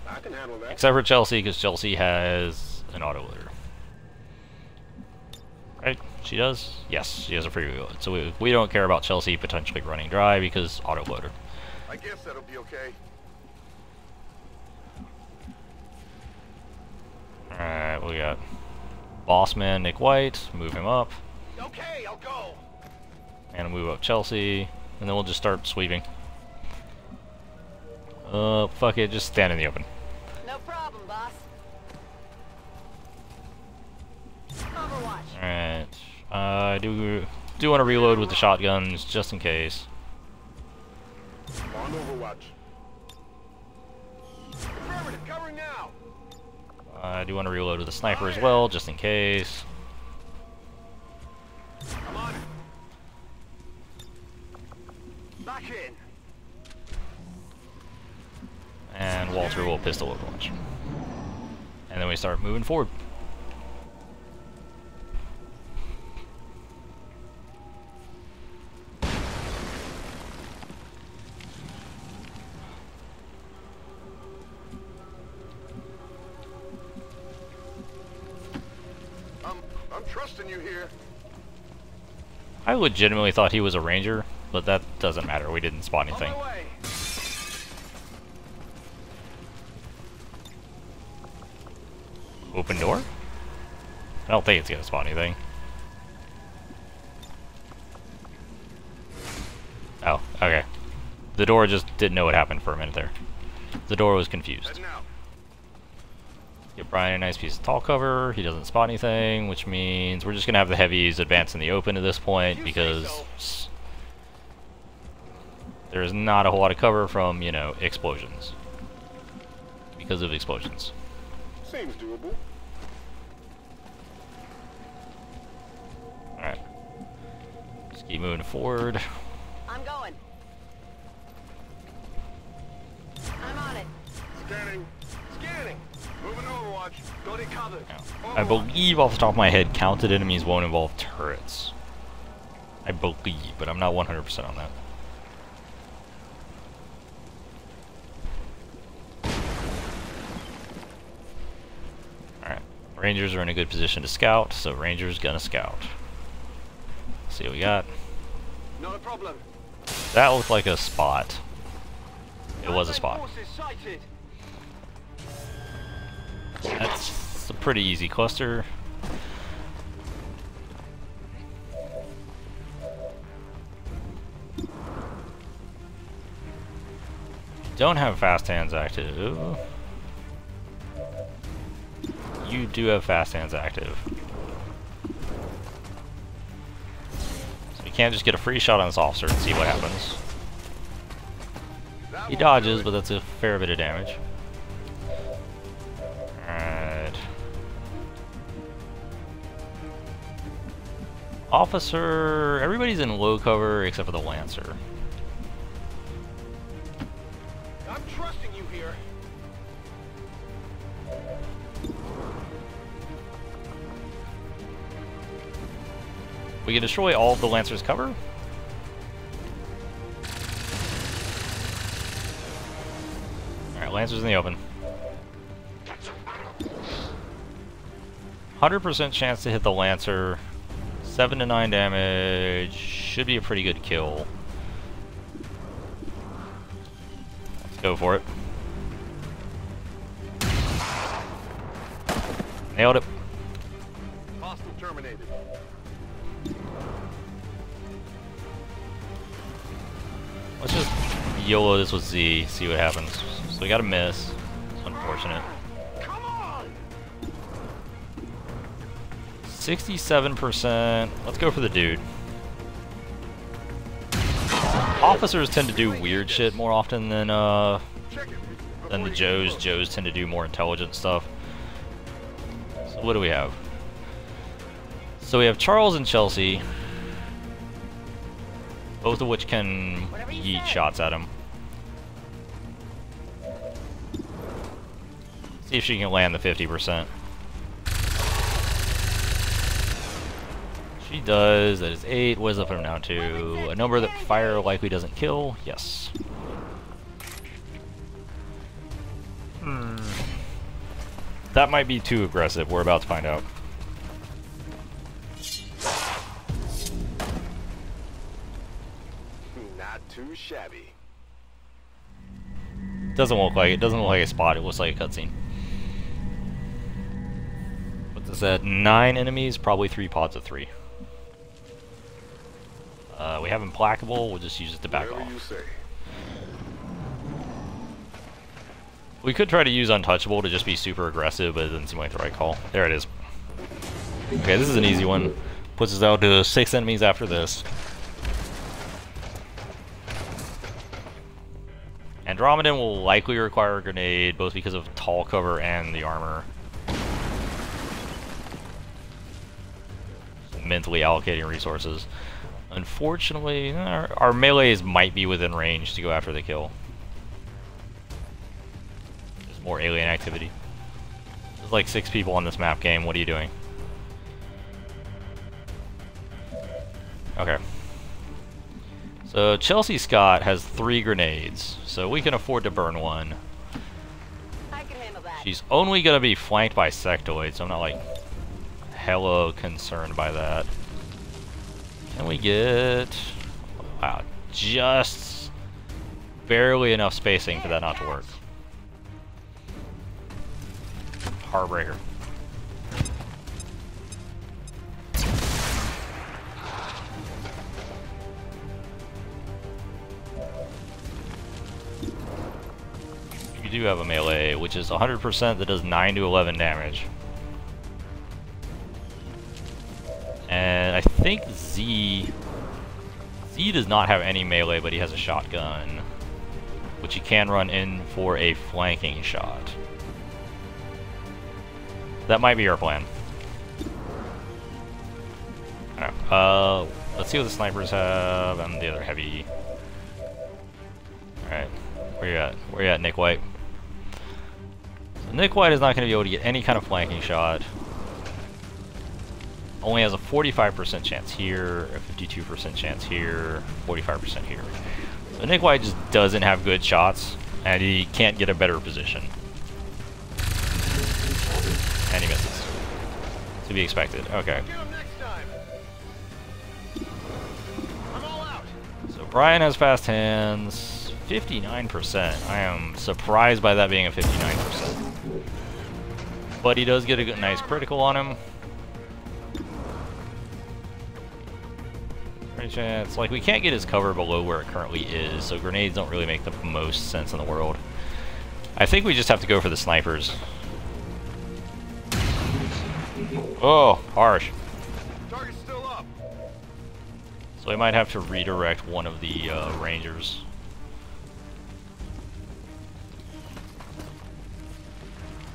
S4: I can handle that.
S1: Except for Chelsea, because Chelsea has an autoloader. Right? She does? Yes, she has a free reload. So we don't care about Chelsea potentially running dry because autoloader.
S4: I guess that'll be okay.
S1: Alright, we got Bossman, Nick White, move him up.
S8: Okay, I'll go.
S1: And move up Chelsea, and then we'll just start sweeping. Fuck it, just stand in the open.
S2: No problem, boss. Overwatch.
S1: Alright, I do want to reload with the shotguns, just in case.
S4: On Overwatch. Affirmative, covering now.
S1: I do want to reload with the sniper as well, just in case.
S8: I'm on it. Back in.
S1: And Walter will pistol overwatch. And then we start moving forward.
S4: I'm trusting you here.
S1: I legitimately thought he was a ranger, but that doesn't matter. We didn't spot anything.
S8: On my way.
S1: Open door? I don't think it's gonna spot anything. Oh, okay. The door just didn't know what happened for a minute there. The door was confused.
S4: Heading out.
S1: Get Brian a nice piece of tall cover. He doesn't spot anything, which means we're just going to have the heavies advance in the open at this point because there's not a whole lot of cover from, you know, explosions. Because of explosions.
S4: Seems doable.
S1: Alright. Just keep moving forward.
S9: I'm going. I'm on it.
S4: Scanning. Scanning. Moving to Overwatch. Got it covered.
S1: I believe off the top of my head, counted enemies won't involve turrets. I believe, but I'm not 100% on that. Alright. Rangers are in a good position to scout, so Rangers gonna scout. See what we got.
S8: Not a problem.
S1: That looked like a spot. It was a spot. That's a pretty easy cluster. Don't have fast hands active. You do have fast hands active. So we can't just get a free shot on this officer and see what happens. He dodges, but that's a fair bit of damage. Alright. Officer, everybody's in low cover except for the Lancer.
S8: I'm trusting you here.
S1: We can destroy all of the Lancer's cover? Alright, Lancer's in the open. 100% chance to hit the Lancer. 7 to 9 damage. Should be a pretty good kill. Let's go for it. Nailed it.
S4: Hostile terminated.
S1: Let's just YOLO this with Z, see what happens. So we got a miss. It's unfortunate. 67%. Let's go for the dude. Officers tend to do weird shit more often than the Joes. Joes tend to do more intelligent stuff. So what do we have? So we have Charles and Chelsea, both of which can yeet shots at him. See if she can land the 50%. She does. That is 8. What does that put him down to? A number that fire likely doesn't kill. Yes. That might be too aggressive. We're about to find out.
S4: Not too shabby.
S1: Doesn't look like it. Doesn't look like a spot. It looks like a cutscene. What's this at? 9 enemies. Probably 3 pods of 3. We have Implacable, we'll just use it to back off.
S4: You say.
S1: We could try to use Untouchable to just be super aggressive, but it doesn't seem like the right call. There it is. Okay, this is an easy one. Puts us out to 6 enemies after this. Andromedan will likely require a grenade, both because of tall cover and the armor. Mentally allocating resources. Unfortunately, our melees might be within range to go after the kill. There's more alien activity. There's like 6 people on this map game. What are you doing? Okay. So Chelsea Scott has 3 grenades, so we can afford to burn one.
S9: I can handle that.
S1: She's only gonna be flanked by sectoids, so I'm not like hella concerned by that. Can we get... Wow, just barely enough spacing for that not to work. Heartbreaker. You do have a melee, which is 100% that does 9 to 11 damage. And I think Z does not have any melee, but he has a shotgun, which he can run in for a flanking shot. That might be our plan. I don't know. Let's see what the snipers have and the other heavy. Alright, where you at? Where you at, Nick White? So Nick White is not going to be able to get any kind of flanking shot. Only has a 45% chance here, a 52% chance here, 45% here. So Nick White just doesn't have good shots, and he can't get a better position. And he misses. To be expected. Okay. So Brian has fast hands, 59%. I am surprised by that being a 59%. But he does get a good, nice critical on him. Chance. Like, we can't get his cover below where it currently is, so grenades don't really make the most sense in the world. I think we just have to go for the snipers. Oh, harsh.
S4: Target's still up.
S1: So I might have to redirect one of the rangers.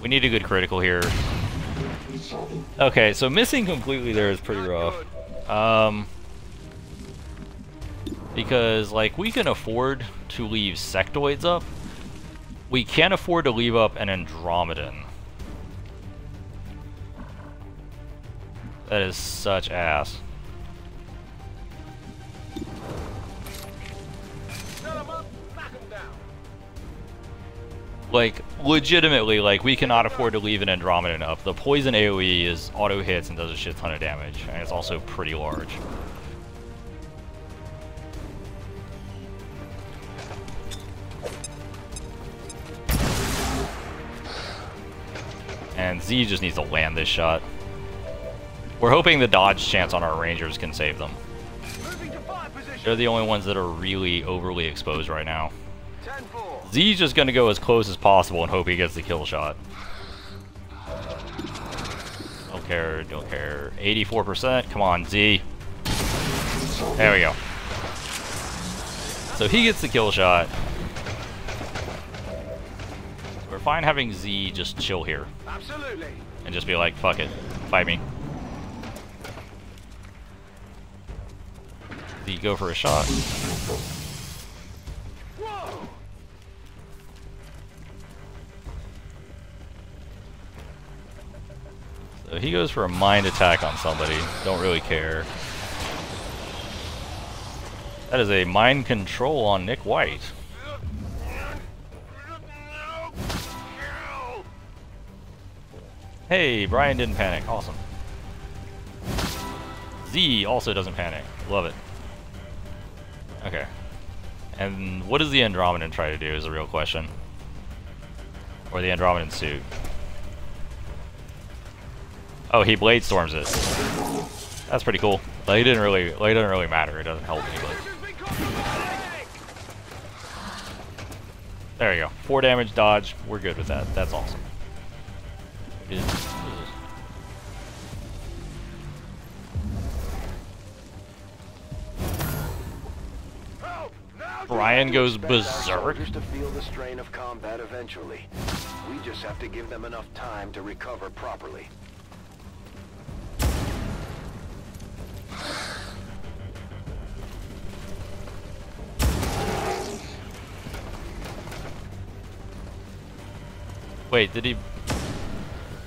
S1: We need a good critical here. Okay, so missing completely there is pretty rough. Because, like, we can afford to leave sectoids up. We can't afford to leave up an Andromedan. That is such ass. Like, legitimately, like, we cannot afford to leave an Andromedan up. The poison AoE is auto hits and does a shit ton of damage, and it's also pretty large. And Z just needs to land this shot. We're hoping the dodge chance on our rangers can save them. They're the only ones that are really overly exposed right now. Z's just gonna go as close as possible and hope he gets the kill shot. Don't care, don't care. 84%, come on, Z. There we go. So he gets the kill shot. We're fine having Z just chill here.
S8: Absolutely.
S1: And just be like, fuck it, fight me. Z go for a shot.
S8: Whoa.
S1: So he goes for a mind attack on somebody. Don't really care. That is a mind control on Nick White. Hey, Brian didn't panic. Awesome. Z also doesn't panic. Love it. Okay. And what does the Andromedan try to do is the real question. Or the Andromedan suit. Oh, he blade storms it. That's pretty cool. Like, it doesn't really matter. It doesn't help anybody. There you go. 4 damage dodge. We're good with that. That's awesome. Brian goes berserk.
S8: To feel the strain of combat eventually. We just have to give them enough time to recover properly.
S1: Wait, did he?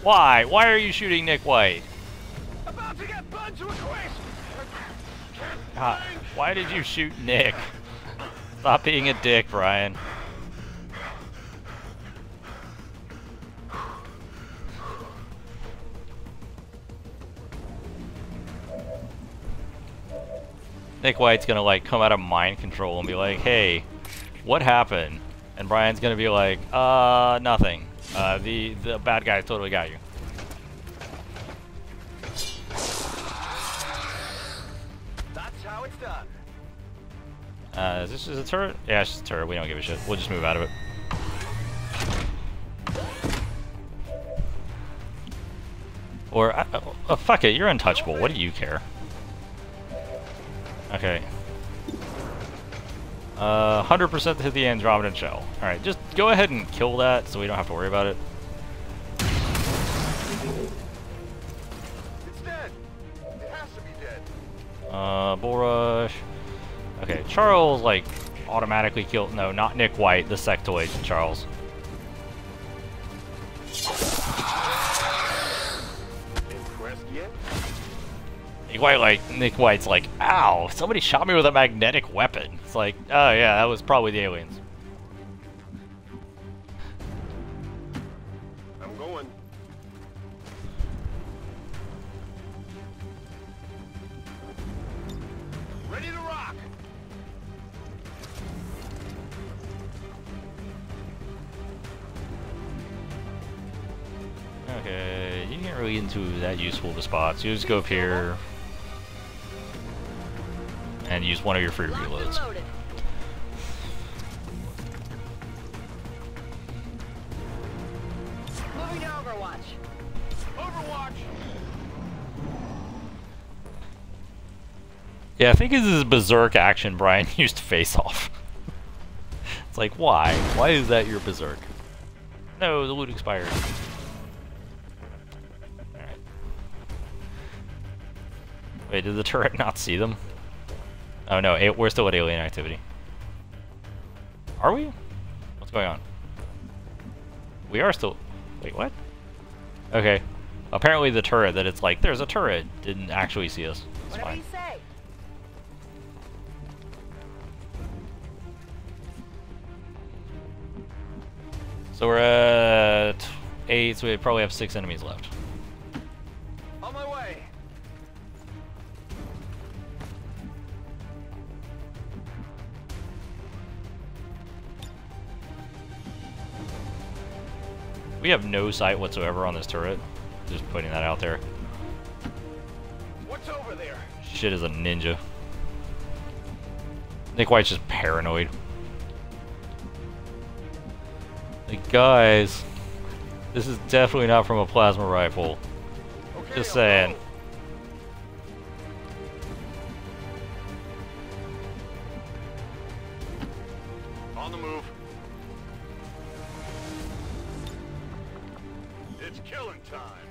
S1: Why? Why are you shooting Nick White?
S8: About to get burned to a crisp.
S1: God, why did you shoot Nick? Stop being a dick, Brian. Nick White's gonna like come out of mind control and be like, hey, what happened? And Brian's gonna be like, nothing. The bad guy totally got you.
S8: That's how it's done.
S1: Is this just a turret? Yeah, it's just a turret. We don't give a shit. We'll just move out of it. Or, fuck it, you're untouchable. What do you care? Okay. 100% to hit the Andromedan shell. Alright, just go ahead and kill that so we don't have to worry about it.
S4: It's dead. It has to be dead.
S1: Bull Rush. Okay, Charles, like, automatically killed. No, not Nick White, the sectoid Charles.
S4: Impressed yet?
S1: Nick White's like, ow, somebody shot me with a magnetic weapon. It's like, oh yeah, that was probably the aliens.
S4: I'm going. Ready to rock.
S1: Okay, you can't really get into that useful of a spot, so you just go up here and use one of your free reloads.
S9: Moving to Overwatch.
S4: Overwatch.
S1: Yeah, I think this is berserk action Brian used to face off. It's like, why? Why is that your berserk? No, the loot expired. Alright. Wait, did the turret not see them? Oh no, we're still at alien activity. Are we? What's going on? We are still... Wait, what? Okay. Apparently the turret that it's like, there's a turret, didn't actually see us. It's
S9: Whatever
S1: fine.
S9: you say.
S1: So we're at 8, so we probably have 6 enemies left.
S4: On my way.
S1: We have no sight whatsoever on this turret. Just putting that out there.
S4: What's over there?
S1: Shit is a ninja. Nick White's just paranoid. Like, guys, this is definitely not from a plasma rifle.
S4: Okay,
S1: Just
S4: I'll
S1: saying.
S4: go. On the move. It's killing time.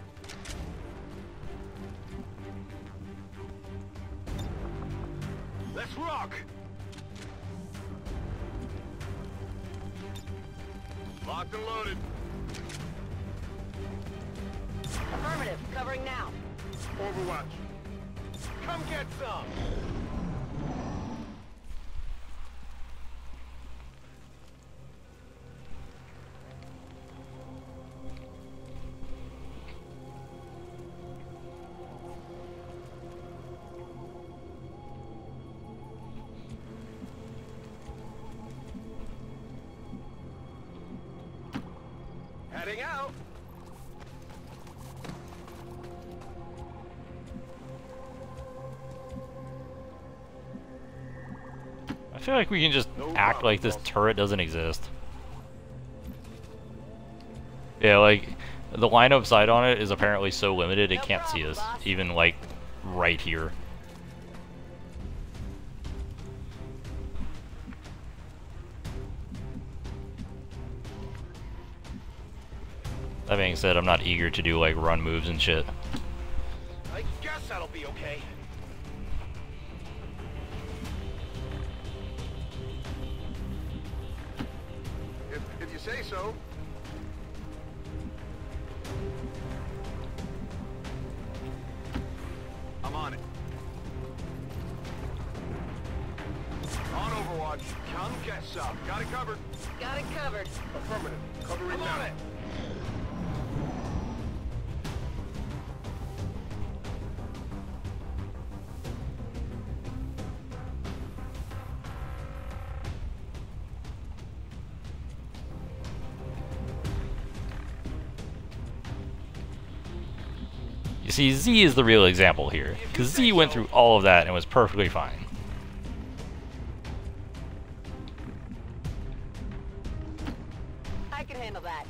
S4: Let's rock. Locked and loaded.
S9: Affirmative. Covering now.
S4: Overwatch. Come get some. Heading out.
S1: I feel like we can just act like this turret doesn't exist. Yeah, like, the line of sight on it is apparently so limited it can't see us, even, like, right here. That being said, I'm not eager to do, like, run moves and shit.
S4: I guess that'll be okay. If you say so. I'm on it. On Overwatch. Come get some. Got it covered.
S9: Got it covered.
S4: Affirmative. Covering
S8: I'm
S4: now.
S8: on it.
S1: You see, Z is the real example here, because Z went through all of that and was perfectly fine.
S9: I can handle that.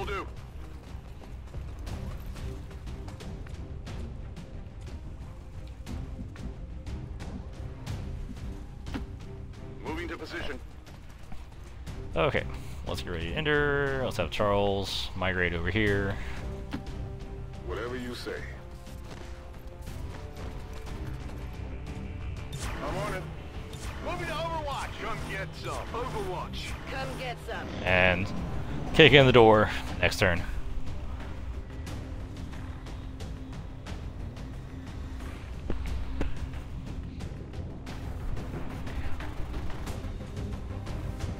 S4: do. Moving to position.
S1: Okay, let's get ready to enter. Let's have Charles migrate over here.
S4: Whatever you say. I'm on it. Moving to Overwatch. Come get some. Overwatch.
S9: Come get some.
S1: And kick in the door. Next turn.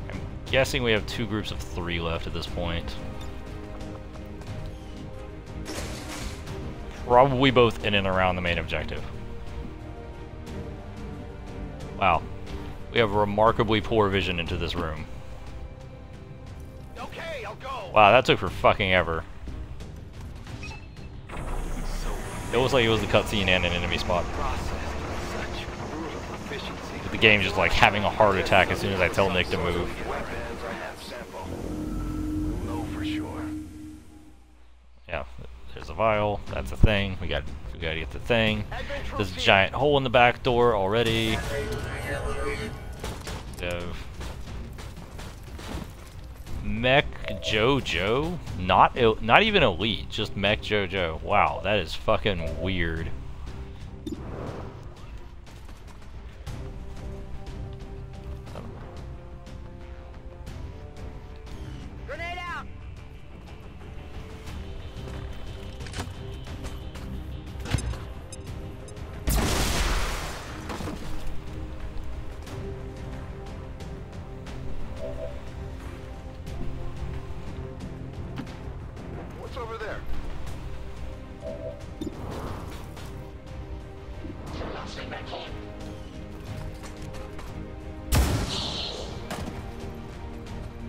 S1: I'm guessing we have 2 groups of 3 left at this point. Probably both in and around the main objective. Wow. We have remarkably poor vision into this room.
S4: Okay, I'll go.
S1: Wow, that took for fucking ever. It looks like it was the cutscene and an enemy spot. But the game just like having a heart attack as soon as I tell Nick to move. Yeah, there's a vial. That's a thing. We gotta get the thing. There's a giant hole in the back door already. Mech Jojo? Not even elite, just Mech Jojo. Wow, that is fucking weird.
S9: Grenade out.
S4: What's over there?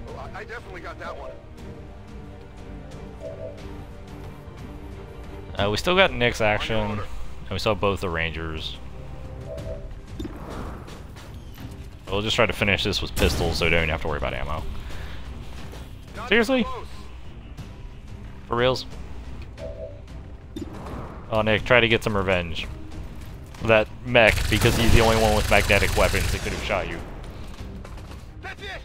S4: Oh, I definitely got that one.
S1: We still got Nick's action, and we still have both the Rangers. We'll just try to finish this with pistols so we don't even have to worry about ammo. Seriously? For reals? Oh, Nick, try to get some revenge. That mech, because he's the only one with magnetic weapons that could have shot you.
S4: That's it!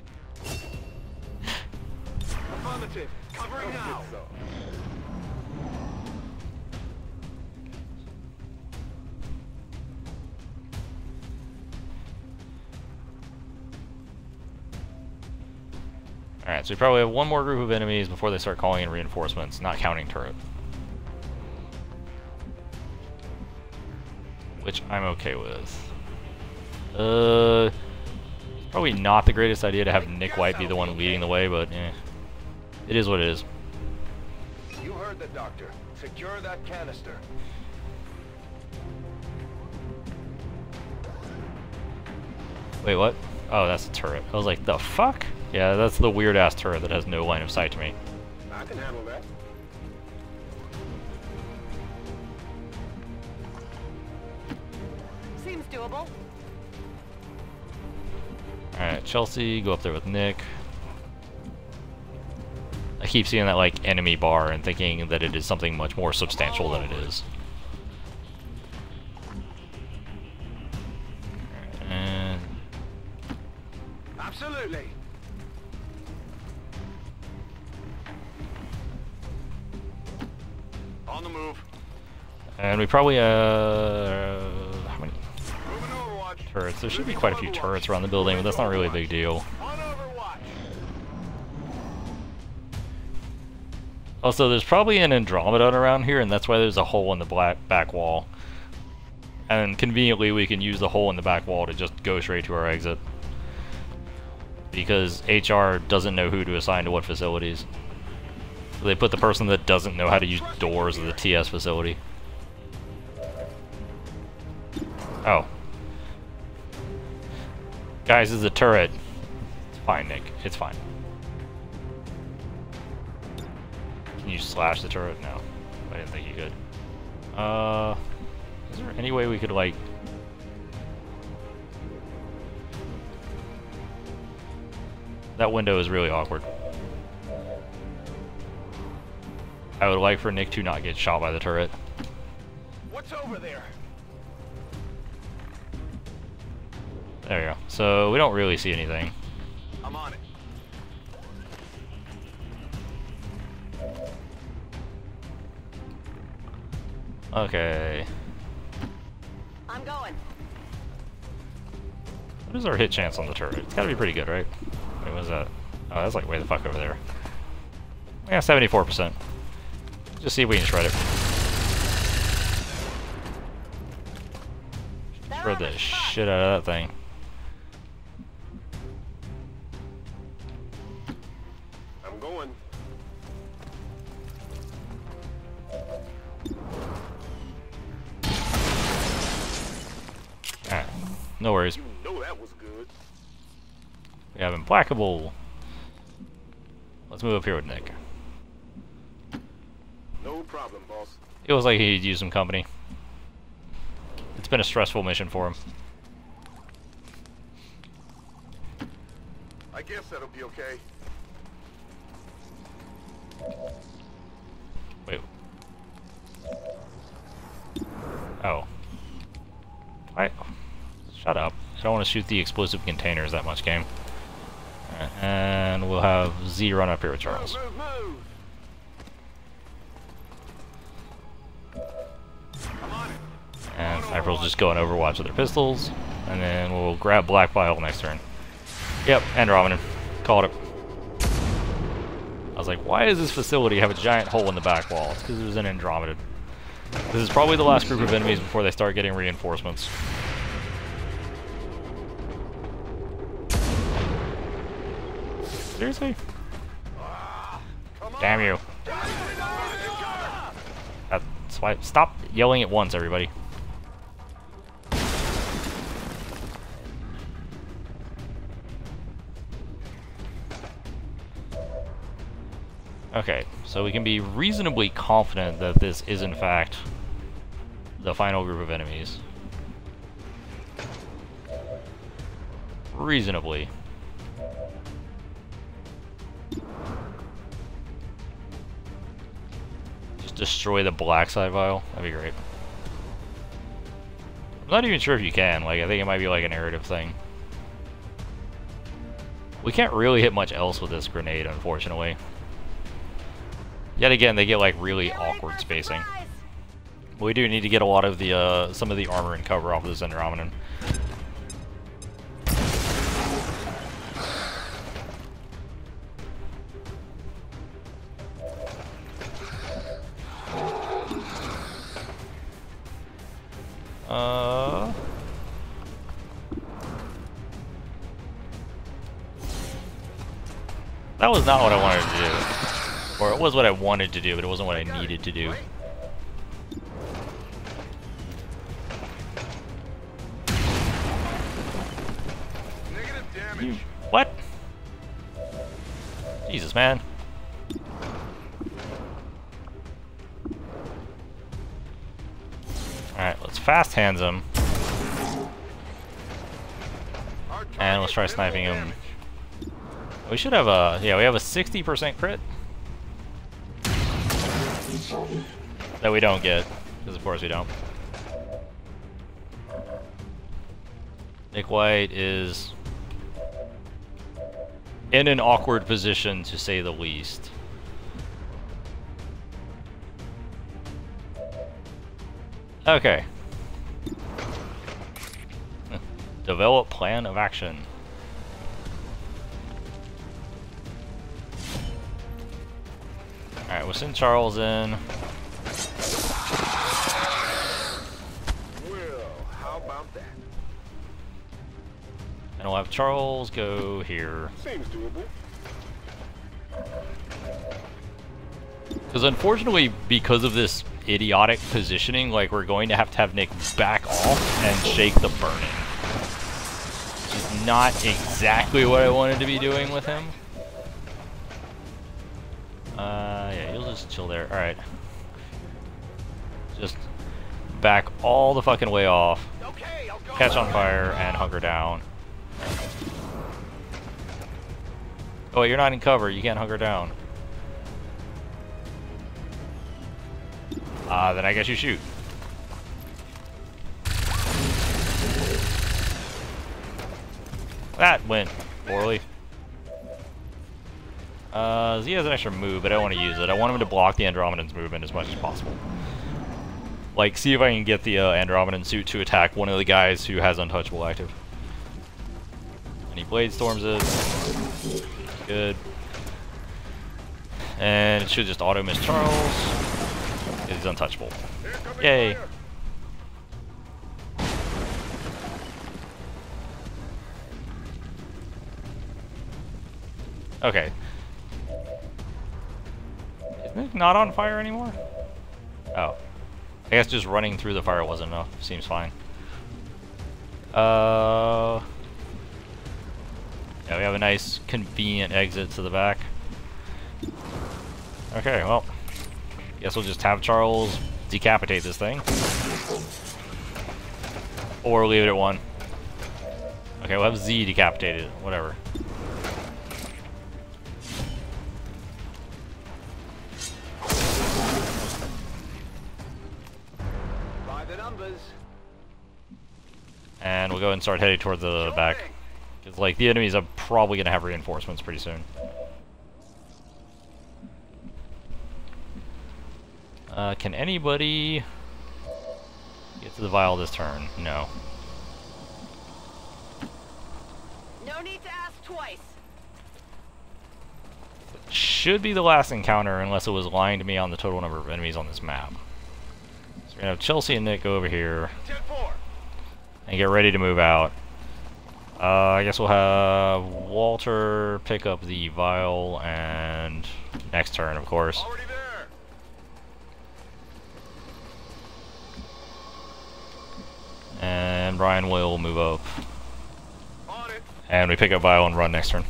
S4: Affirmative. Covering now.
S1: Alright, so we probably have one more group of enemies before they start calling in reinforcements, not counting turret. Which I'm okay with. Probably not the greatest idea to have Nick White be the one leading the way, but it is what it is.
S8: You heard the doctor. Secure that canister.
S1: Wait, what? Oh, that's a turret. I was like, the fuck? Yeah, that's the weird-ass turret that has no line of sight to me.
S8: I can handle that.
S9: Seems doable.
S1: Alright, Chelsea, go up there with Nick. I keep seeing that, like, enemy bar and thinking that it is something much more substantial than it is. And...
S8: Absolutely.
S4: On the move.
S1: And we probably, how many
S4: Moving to Overwatch.
S1: turrets? There should be quite a few turrets around the building, but that's not really a big deal.
S4: On Overwatch.
S1: Also, there's probably an Andromedon around here, and that's why there's a hole in the back wall. And conveniently, we can use the hole in the back wall to just go straight to our exit. Because HR doesn't know who to assign to what facilities. So they put the person that doesn't know how to use doors of the TS facility. Oh. Guys, this is a turret. It's fine, Nick. It's fine. Can you slash the turret? No. I didn't think you could. Is there any way we could, like... That window is really awkward. I would like for Nick to not get shot by the turret.
S8: What's over there?
S1: There we go. So we don't really see anything.
S8: I'm on it.
S1: Okay.
S9: I'm going.
S1: What is our hit chance on the turret? It's gotta be pretty good, right? Wait, what is that? Oh, that's like way the fuck over there. Yeah, 74%. Just see if we can shred it. Shred the shit out of that thing.
S8: I'm going.
S1: Alright, no worries.
S8: You know that was good.
S1: We have implacable. Let's move up here with Nick.
S8: No problem, boss.
S1: It was like he'd use some company. It's been a stressful mission for him.
S8: I guess that'll be okay.
S1: Wait. Oh. Shut up. I don't want to shoot the explosive containers that much, game. Alright, and we'll have Z run up here with Charles.
S8: Move, move. I'm on it.
S1: And Sniper's just going Overwatch with their pistols. And then we'll grab Black Vial next turn. Yep, Andromeda. Called it. I was like, why does this facility have a giant hole in the back wall? It's because it was an Andromeda. This is probably the last group of enemies before they start getting reinforcements. Seriously? Damn you. That's why. Stop yelling at once, everybody. Okay, so we can be reasonably confident that this is in fact the final group of enemies. Reasonably. Just destroy the black side vial. That'd be great. I'm not even sure if you can. Like, I think it might be like a narrative thing. We can't really hit much else with this grenade, unfortunately. Yet again, they get like really awkward spacing. But we do need to get a lot of the some of the armor and cover off of this Andromedan. That was not what I wanted to do. Or it was what I wanted to do, but it wasn't what I needed to do.
S8: Negative damage.
S1: What? Jesus, man. Alright, let's fast hands him. And let's try sniping him. We should have a, yeah, we have a 60% crit. That we don't get, because of course we don't. Nick White is in an awkward position, to say the least. Okay. Develop plan of action. Alright, we'll send Charles in.
S8: Well, how about that?
S1: And we'll have Charles go here.
S8: Seems doable.
S1: Because unfortunately, because of this idiotic positioning, like, we're going to have Nick back off and shake the burning. Which is not exactly what I wanted to be doing with him. Yeah, he'll just chill there. Alright. Just back all the fucking way off.
S8: Okay, I'll go.
S1: Catch on fire and hunker down. Oh wait, you're not in cover. You can't hunker down. Then I guess you shoot. That went poorly. Z has an extra move, but I don't want to use it. I want him to block the Andromedan's movement as much as possible. Like, see if I can get the Andromedan suit to attack one of the guys who has Untouchable active. And he Blade Storms it. Good. And it should just auto-miss Charles. He's untouchable. Yay! Okay. Is Nick not on fire anymore? Oh. I guess just running through the fire wasn't enough. Seems fine. Yeah, we have a nice, convenient exit to the back. Okay, well. Guess we'll just have Charles decapitate this thing. Or leave it at 1. Okay, we'll have Z decapitated. Whatever. And we'll go and start heading toward the back. Because, like, the enemies are probably going to have reinforcements pretty soon. Can anybody get to the vial this turn? No.
S9: No need to ask twice.
S1: Should be the last encounter unless it was lying to me on the total number of enemies on this map. So we're going to have Chelsea and Nick go over here.
S4: 10-4.
S1: And get ready to move out. I guess we'll have Walter pick up the vial and next turn, of course.
S4: Already there.
S1: And Brian will move up.
S4: On it.
S1: And we pick up vial and run next turn.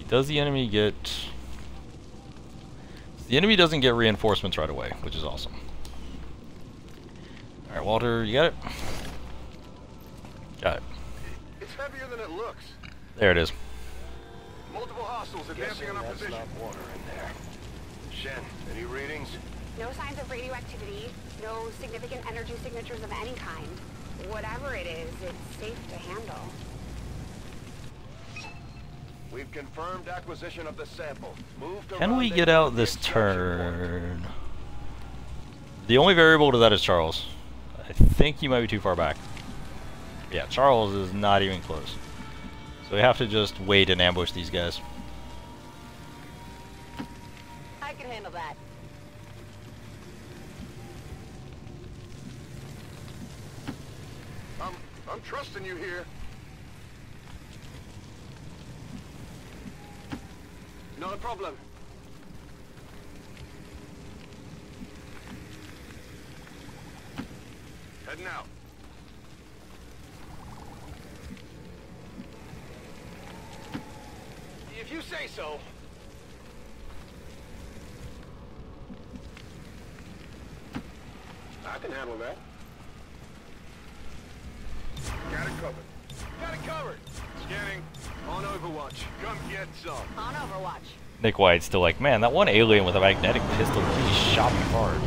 S1: Does the enemy get... The enemy doesn't get reinforcements right away, which is awesome. Alright, Walter, you got it? Got it.
S4: It's heavier than it looks.
S1: There it is.
S4: Multiple hostiles advancing on our
S3: That's
S4: position.
S3: not water in there.
S4: Shen, any readings?
S10: No signs of radioactivity, no significant energy signatures of any kind. Whatever it is, it's safe to handle.
S4: We've confirmed acquisition of the sample. Move to
S1: Can we get out this turn? The only variable to that is Charles. I think you might be too far back. Yeah, Charles is not even close. So we have to just wait and ambush these guys.
S9: I can handle that.
S4: I'm trusting you here. Not a problem. Heading out. If you say so. I can handle that. Got it covered. Got it covered. Scanning. On Overwatch. Come get some.
S9: On Overwatch.
S1: Nick White's still like, man, that one alien with a magnetic pistol really shot me hard.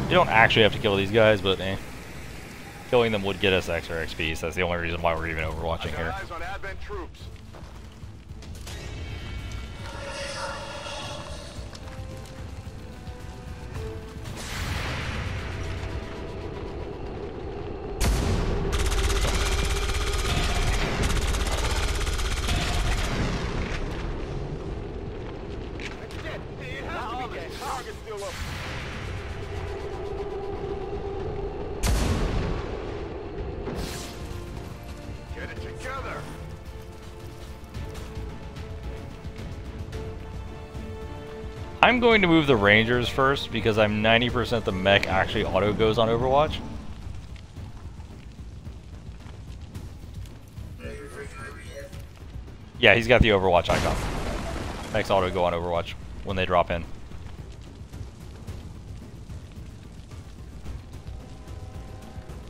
S1: You don't actually have to kill these guys, but killing them would get us extra XP, so that's the only reason why we're even overwatching here.
S4: Eyes on Advent troops. Get it together.
S1: I'm going to move the Rangers first because I'm 90% the mech actually auto goes on Overwatch. Yeah, he's got the Overwatch icon. Makes auto go on Overwatch when they drop in.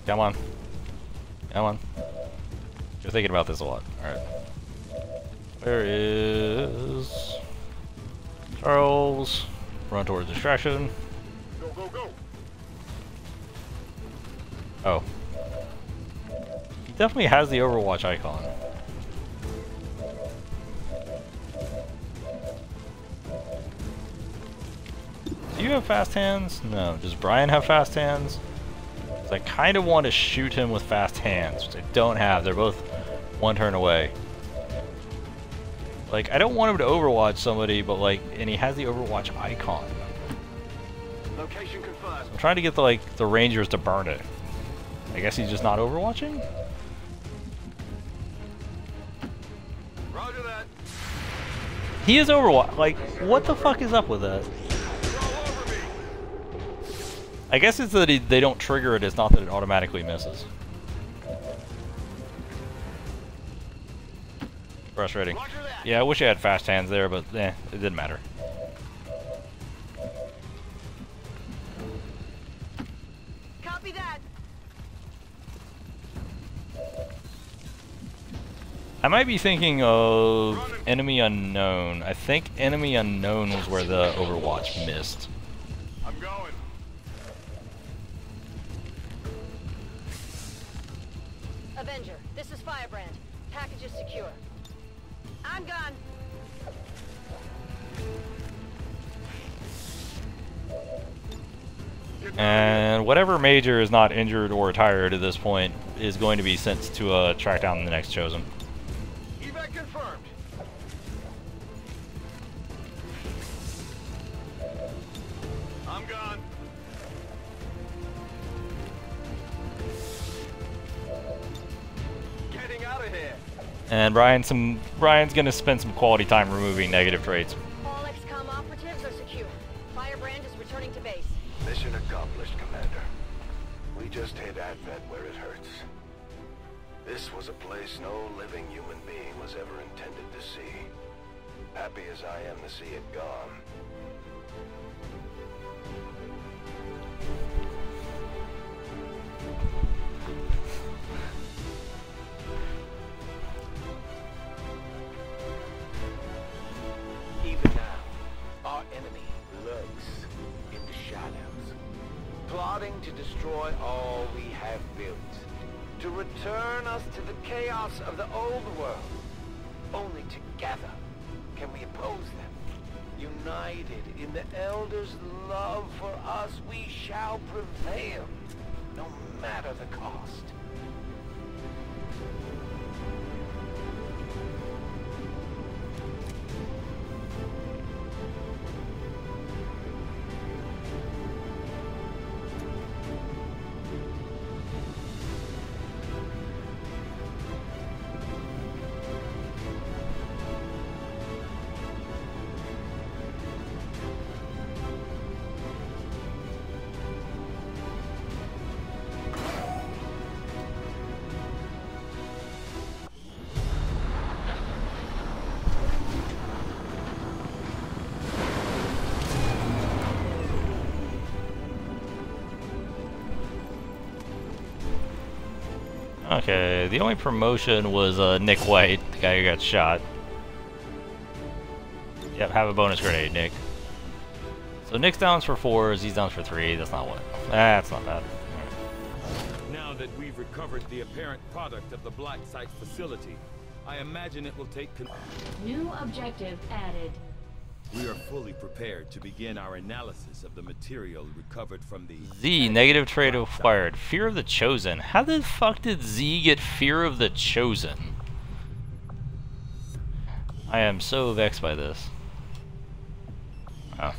S1: Come on. Come on. You're thinking about this a lot. Alright. Where is Charles? Run towards distraction.
S4: Go, go, go!
S1: Oh. He definitely has the Overwatch icon. Do you have fast hands? No. Does Brian have fast hands? 'Cause I kind of want to shoot him with fast hands, which I don't have. They're both one turn away. Like, I don't want him to Overwatch somebody, but like, and he has the Overwatch icon.
S4: Location confirmed.
S1: I'm trying to get the Rangers to burn it. I guess he's just not Overwatching?
S4: Roger that.
S1: He is Overwatch. Like, what the fuck is up with that?
S4: Roll over me.
S1: I guess it's that they don't trigger it, it's not that it automatically misses. Frustrating.
S4: Roger that.
S1: Yeah, I wish I had fast hands there, but it didn't matter.
S9: Copy that.
S1: I might be thinking of Enemy Unknown. I think Enemy Unknown was where the Overwatch missed.
S4: I'm going.
S9: Avenger, this is Firebrand. Package is secure. I'm gone.
S1: And whatever Major is not injured or tired at this point is going to be sent to track down the next Chosen.
S4: Evac confirmed. I'm gone. Getting out of here.
S1: And Brian's gonna spend some quality time removing negative traits.
S9: All XCOM operatives are secure. Firebrand is returning to base.
S3: Mission accomplished, Commander. We just hit Advent where it hurts. This was a place no living human being was ever intended to see. Happy as I am to see it gone.
S8: Even now, our enemy lurks in the shadows, plotting to destroy all we have built, to return us to the chaos of the old world. Only together can we oppose them. United in the Elders' love for us, we shall prevail, no matter the cost.
S1: Okay, the only promotion was Nick White, the guy who got shot. Yep, have a bonus grenade, Nick. So Nick's down for 4s, he's down for 3. That's not what. That's not bad.
S7: Now that we've recovered the apparent product of the Black Site's facility, I imagine it will take.
S5: New objective added.
S7: We are fully prepared to begin our analysis of the material recovered from the
S1: Z, negative trait acquired. Fear of the Chosen. How the fuck did Z get Fear of the Chosen? I am so vexed by this. Oh.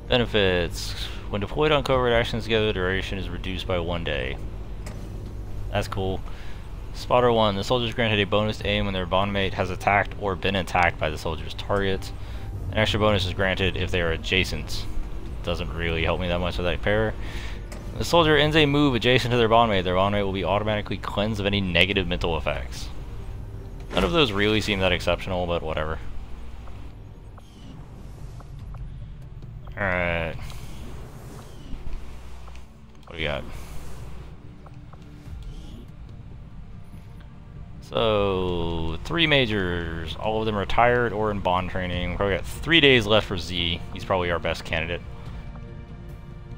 S1: Benefits. When deployed on covert actions together, duration is reduced by 1 day. That's cool. Spotter 1. The soldier is granted a bonus to aim when their bondmate has attacked or been attacked by the soldier's target. An extra bonus is granted if they are adjacent. Doesn't really help me that much with that pair. The soldier ends a move adjacent to their bondmate will be automatically cleansed of any negative mental effects. None of those really seem that exceptional, but whatever. Alright. What do we got? So, 3 majors. All of them retired or in bond training. Probably got 3 days left for Z. He's probably our best candidate.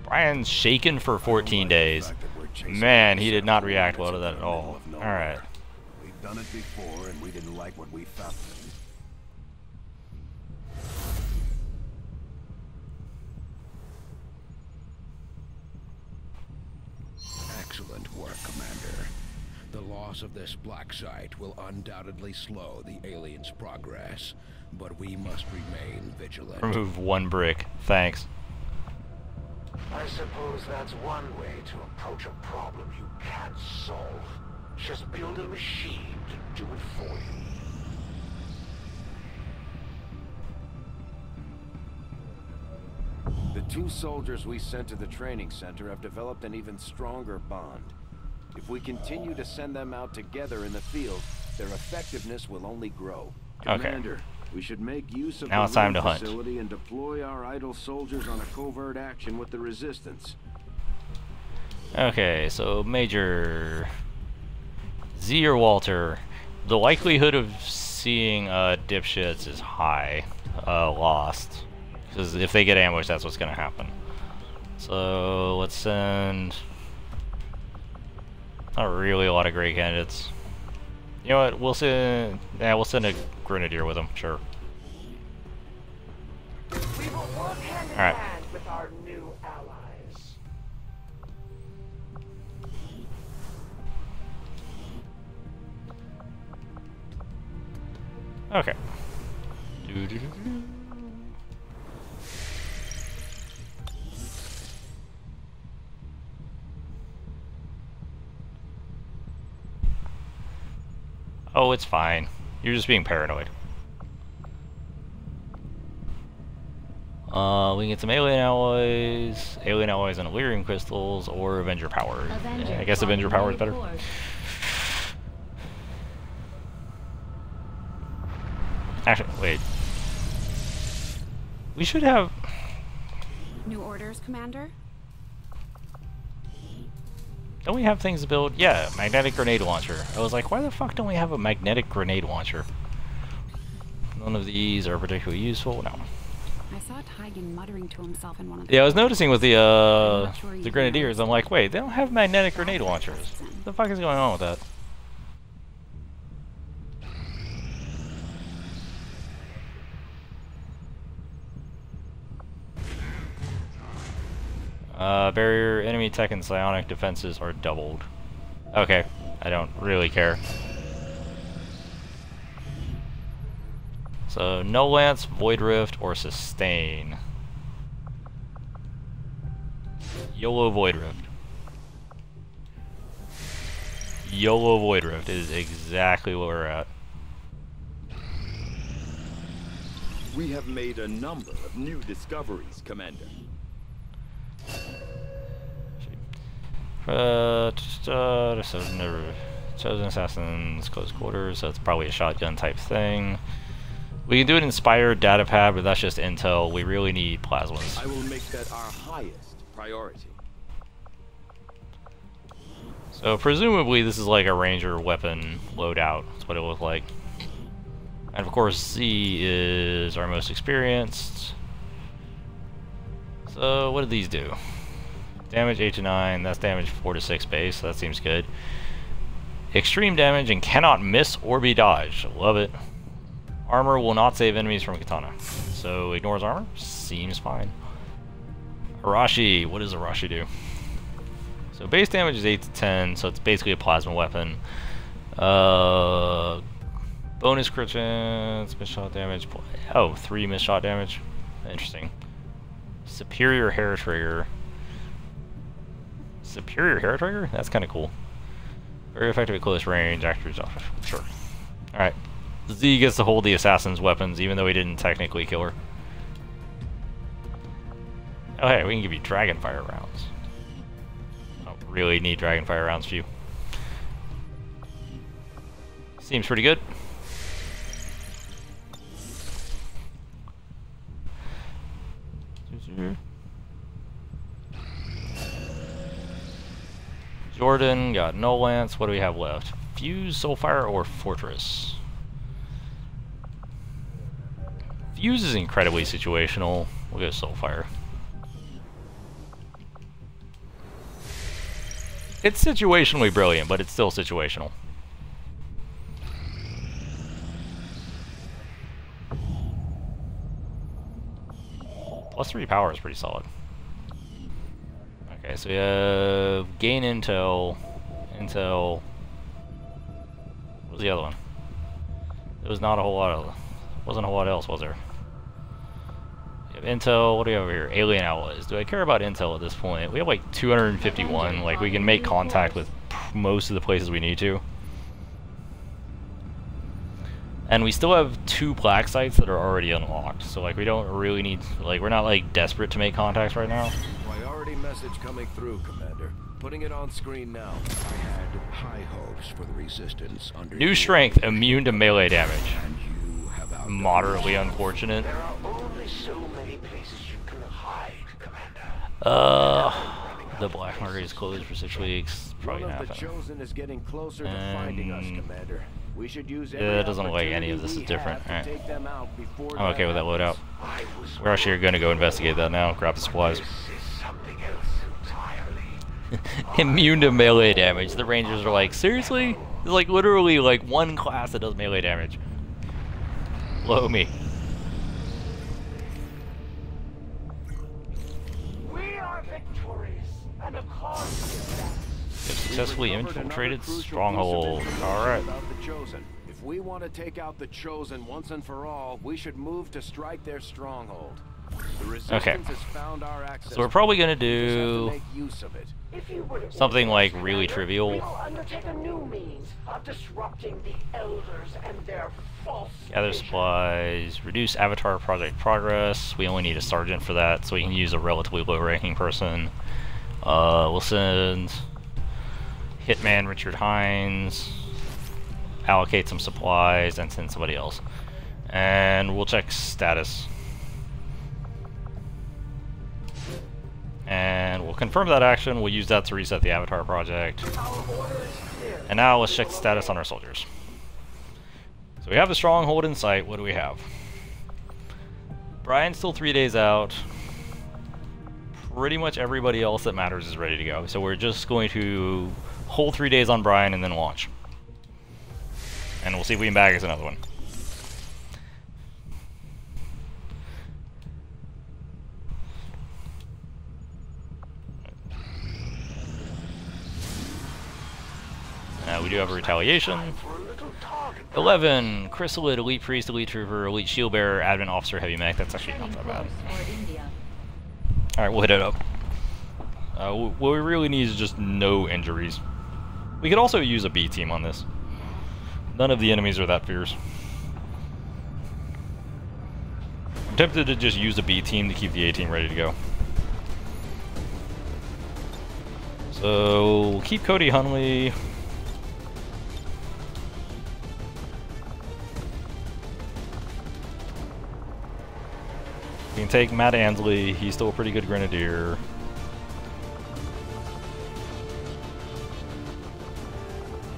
S1: Brian's shaken for 14 days. Man, he did not react well to that at all. Alright.
S3: We've done it before, and we didn't like what we found.
S6: Excellent work, Commander. The loss of this black site will undoubtedly slow the aliens' progress, but we must remain vigilant.
S1: Remove 1 brick. Thanks.
S8: I suppose that's one way to approach a problem you can't solve. Just build a machine to do it for you.
S3: The 2 soldiers we sent to the training center have developed an even stronger bond. If we continue to send them out together in the field, their effectiveness will only grow.
S1: Okay.
S3: Commander, we should make use of
S1: Now
S3: the
S1: it's time to hunt.
S3: facility and deploy our idle soldiers on a covert action with the resistance.
S1: Okay, so Major Z or Walter. The likelihood of seeing dipshits is high. Lost. Because if they get ambushed, that's what's gonna happen. So let's send not really a lot of great candidates. You know what? We'll send a grenadier with them. Sure.
S8: We will work hand in
S1: Alright.
S8: hand with our new allies.
S1: Okay. Doo-doo-doo-doo. Oh, it's fine. You're just being paranoid. We can get some alien alloys and Illyrian crystals, or Avenger power. Yeah, I guess Avenger power is better. Actually, wait. We should have...
S10: New orders, Commander?
S1: Don't we have things to build? Yeah, magnetic grenade launcher. I was like, why the fuck don't we have a magnetic grenade launcher? None of these are particularly useful. No.
S10: I saw Tygan muttering to himself in one of the...
S1: Yeah, I was noticing with the grenadiers, I'm like, wait, they don't have magnetic grenade launchers. What the fuck is going on with that? Barrier, enemy tech, and psionic defenses are doubled. Okay, I don't really care. So, no lance, void rift, or sustain. YOLO void rift. YOLO void rift is exactly where we're at.
S7: We have made a number of new discoveries, Commander.
S1: Chosen assassins, close quarters, so it's probably a shotgun type thing. We can do an inspired data pad, but that's just intel. We really need plasmas.
S7: I will make that our highest priority.
S1: So presumably this is like a ranger weapon loadout. That's what it looked like. And of course Z is our most experienced. So what did these do? Damage 8 to 9, that's damage 4 to 6 base, so that seems good. Extreme damage and cannot miss or be dodged. Love it. Armor will not save enemies from katana. So ignores armor? Seems fine. Arashi, what does Arashi do? So base damage is 8 to 10, so it's basically a plasma weapon. Bonus crit chance, miss shot damage. Oh, 3 miss shot damage. Interesting. Superior hair trigger. Superior hair trigger? That's kind of cool. Very effective at close range. Actors, sure. Alright. Z gets to hold the assassin's weapons, even though he didn't technically kill her. Oh hey, we can give you dragonfire rounds. I don't really need dragonfire rounds for you. Seems pretty good. Jordan, got no lance. What do we have left? Fuse, Soulfire, or Fortress? Fuse is incredibly situational. We'll go Soulfire. It's situationally brilliant, but it's still situational. +3 power is pretty solid. Okay, so we have gain intel. What was the other one? There was not a whole lot of, wasn't a whole lot else, was there? We have intel. What do we have over here? Alien alloys. Do I care about intel at this point? We have like 251. Like, we can make contact with most of the places we need to. And we still have 2 black sites that are already unlocked. So like, we don't really need, like, we're not like desperate to make contacts right now.
S3: Priority message coming through, Commander. Putting it on screen now.
S6: I had high hopes for the Resistance under
S1: New strength, immune to melee damage.
S6: and you have outdone
S1: Moderately
S6: yourself.
S1: unfortunate.
S8: There are only so many places you can hide, Commander.
S1: The black market is closed for 6 weeks. Probably
S3: One
S1: gonna
S3: of the
S1: happen.
S3: Chosen is getting closer to finding us, Commander. We should use
S1: Yeah, it doesn't look like any of this is different. Alright. I'm okay with that loadout.
S8: I was
S1: We're actually gonna go investigate that now. Grab the supplies.
S8: This is something else entirely.
S1: Immune to melee damage. The Rangers are like, seriously? There's like literally like one class that does melee damage. Blow me.
S8: We are victorious, and the cause is that.
S1: They've successfully infiltrated Stronghold. Alright.
S3: If we want to take out the Chosen once and for all, we should move to strike their stronghold. The Resistance has found our access.
S1: So we're probably gonna
S3: We just have to
S1: do
S3: make use of it.
S8: If you would have
S1: something like really
S8: we
S1: trivial.
S8: will undertake a new means of disrupting the Elders and their false
S1: Gather
S8: vision.
S1: supplies. Reduce Avatar project progress. We only need a sergeant for that, so we can use a relatively low-ranking person. We'll send Hitman Richard Hines. Allocate some supplies and send somebody else. And we'll check status. And we'll confirm that action. We'll use that to reset the Avatar project. And now let's check the status on our soldiers. So we have the stronghold in sight. What do we have? Brian's still 3 days out. Pretty much everybody else that matters is ready to go. So we're just going to hold 3 days on Brian and then launch. And we'll see if we can bag us another one. We do have a retaliation. 11, Chrysalid, Elite Priest, Elite Trooper, Elite Shield Bearer, Admin Officer, Heavy Mech. That's actually not that bad. Alright, we'll hit it up. What we really need is just no injuries. We could also use a B team on this. None of the enemies are that fierce. I'm tempted to just use a B team to keep the A team ready to go. So, we'll keep Cody Hunley. We can take Matt Ansley, he's still a pretty good grenadier.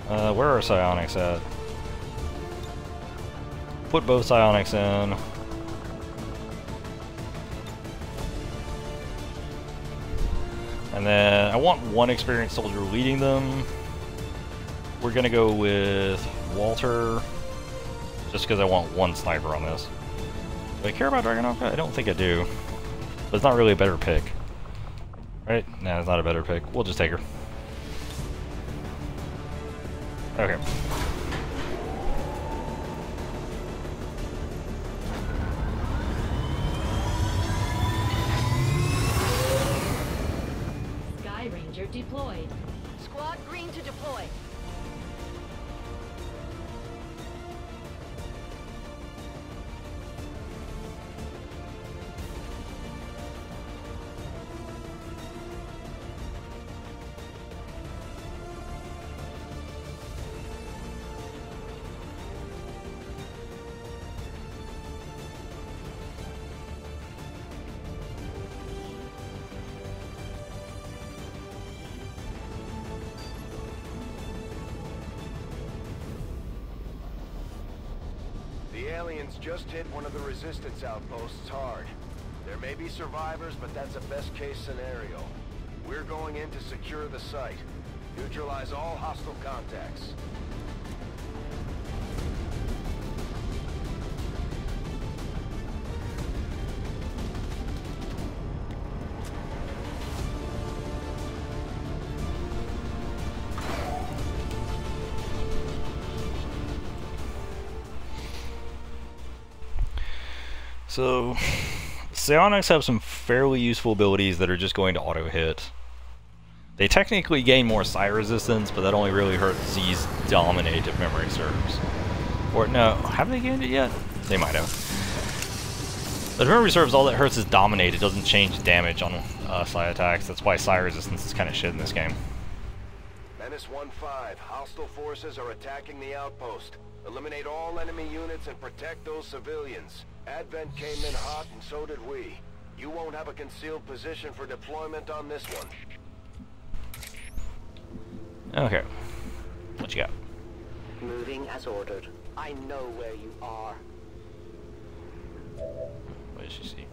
S1: Where are psionics at? Put both psionics in. And then I want one experienced soldier leading them. We're gonna go with Walter, just because I want one sniper on this. Do I care about Dragonovka? I don't think I do. But it's not really a better pick. Right? Nah, it's not a better pick. We'll just take her. Okay.
S5: Sky Ranger deployed.
S9: Squad green to deploy.
S3: aliens just hit one of the resistance outposts hard. There may be survivors, but that's a best-case scenario. We're going in to secure the site. Neutralize all hostile contacts.
S1: So, psionics have some fairly useful abilities that are just going to auto-hit. They technically gain more psi resistance, but that only really hurts Z's dominate if memory serves. Or no, have they gained it yet? They might have. But if memory serves, all that hurts is dominate. It doesn't change damage on psi attacks. That's why psi resistance is kind of shit in this game.
S3: Menace 1-5, hostile forces are attacking the outpost. Eliminate all enemy units and protect those civilians. Advent came in hot and so did we. You won't have a concealed position for deployment on this one.
S1: Okay. What you got?
S8: Moving as ordered. I know where you are.
S1: What does she see?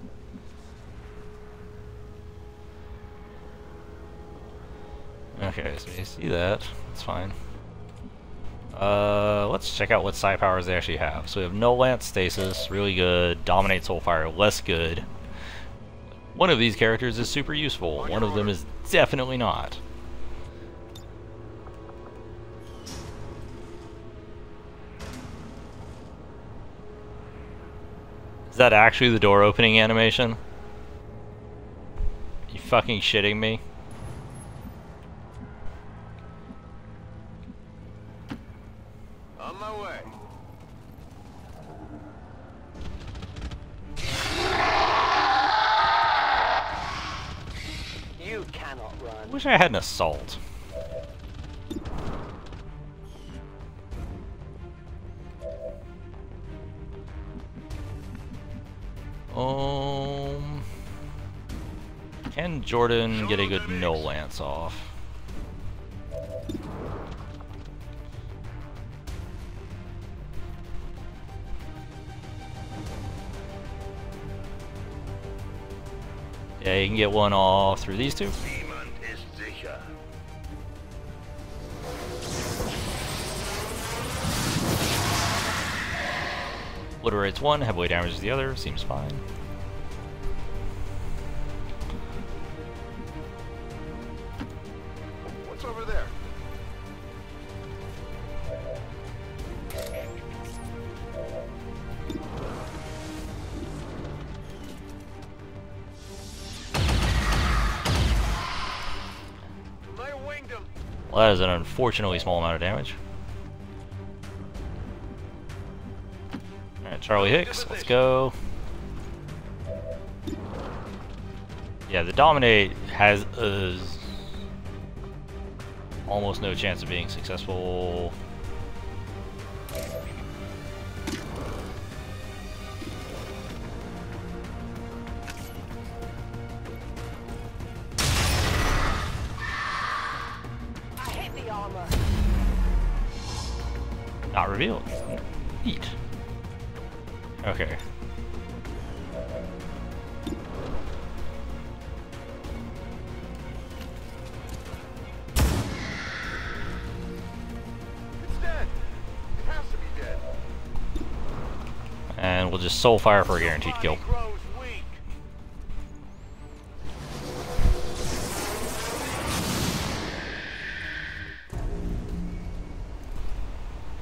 S1: Okay, so you see that. That's fine. Let's check out what psi powers they actually have. So we have No Lance Stasis, really good. Dominate Soulfire, less good. One of these characters is super useful. One of them is definitely not. Is that actually the door opening animation? You fucking shitting me?
S3: On my way.
S8: You cannot run.
S1: I wish I had an assault. Can Jordan get a good no lance off? Yeah, you can get one off through these two. Obliterates one, heavily damages the other, seems fine.
S3: What's over there? I winged him.
S1: Well, that is an unfortunately small amount of damage. Alright, Charlie Hicks, let's go. Yeah, the Dominate has almost no chance of being successful.
S8: I hit the armor.
S1: Not revealed. Neat. Okay.
S3: It's dead. It has to be dead.
S1: And we'll just soul fire for a guaranteed kill.
S3: Grows weak.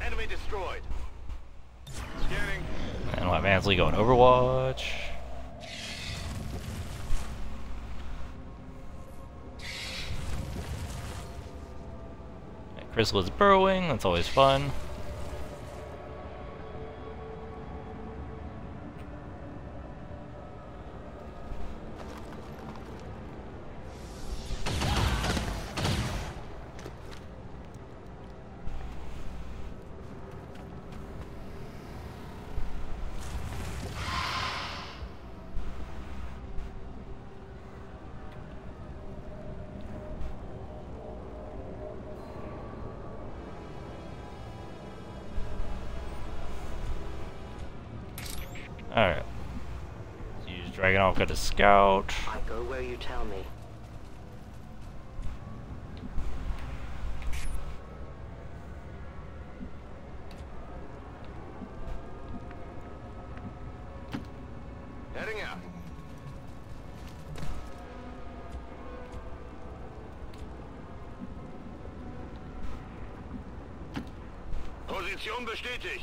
S3: Enemy destroyed. Scanning.
S1: And we'll have Ansley go in Overwatch. And Crystal is burrowing, that's always fun. Alright. Use Dragonov, got a scout.
S8: I go where you tell me.
S4: Heading out. Position bestätigt.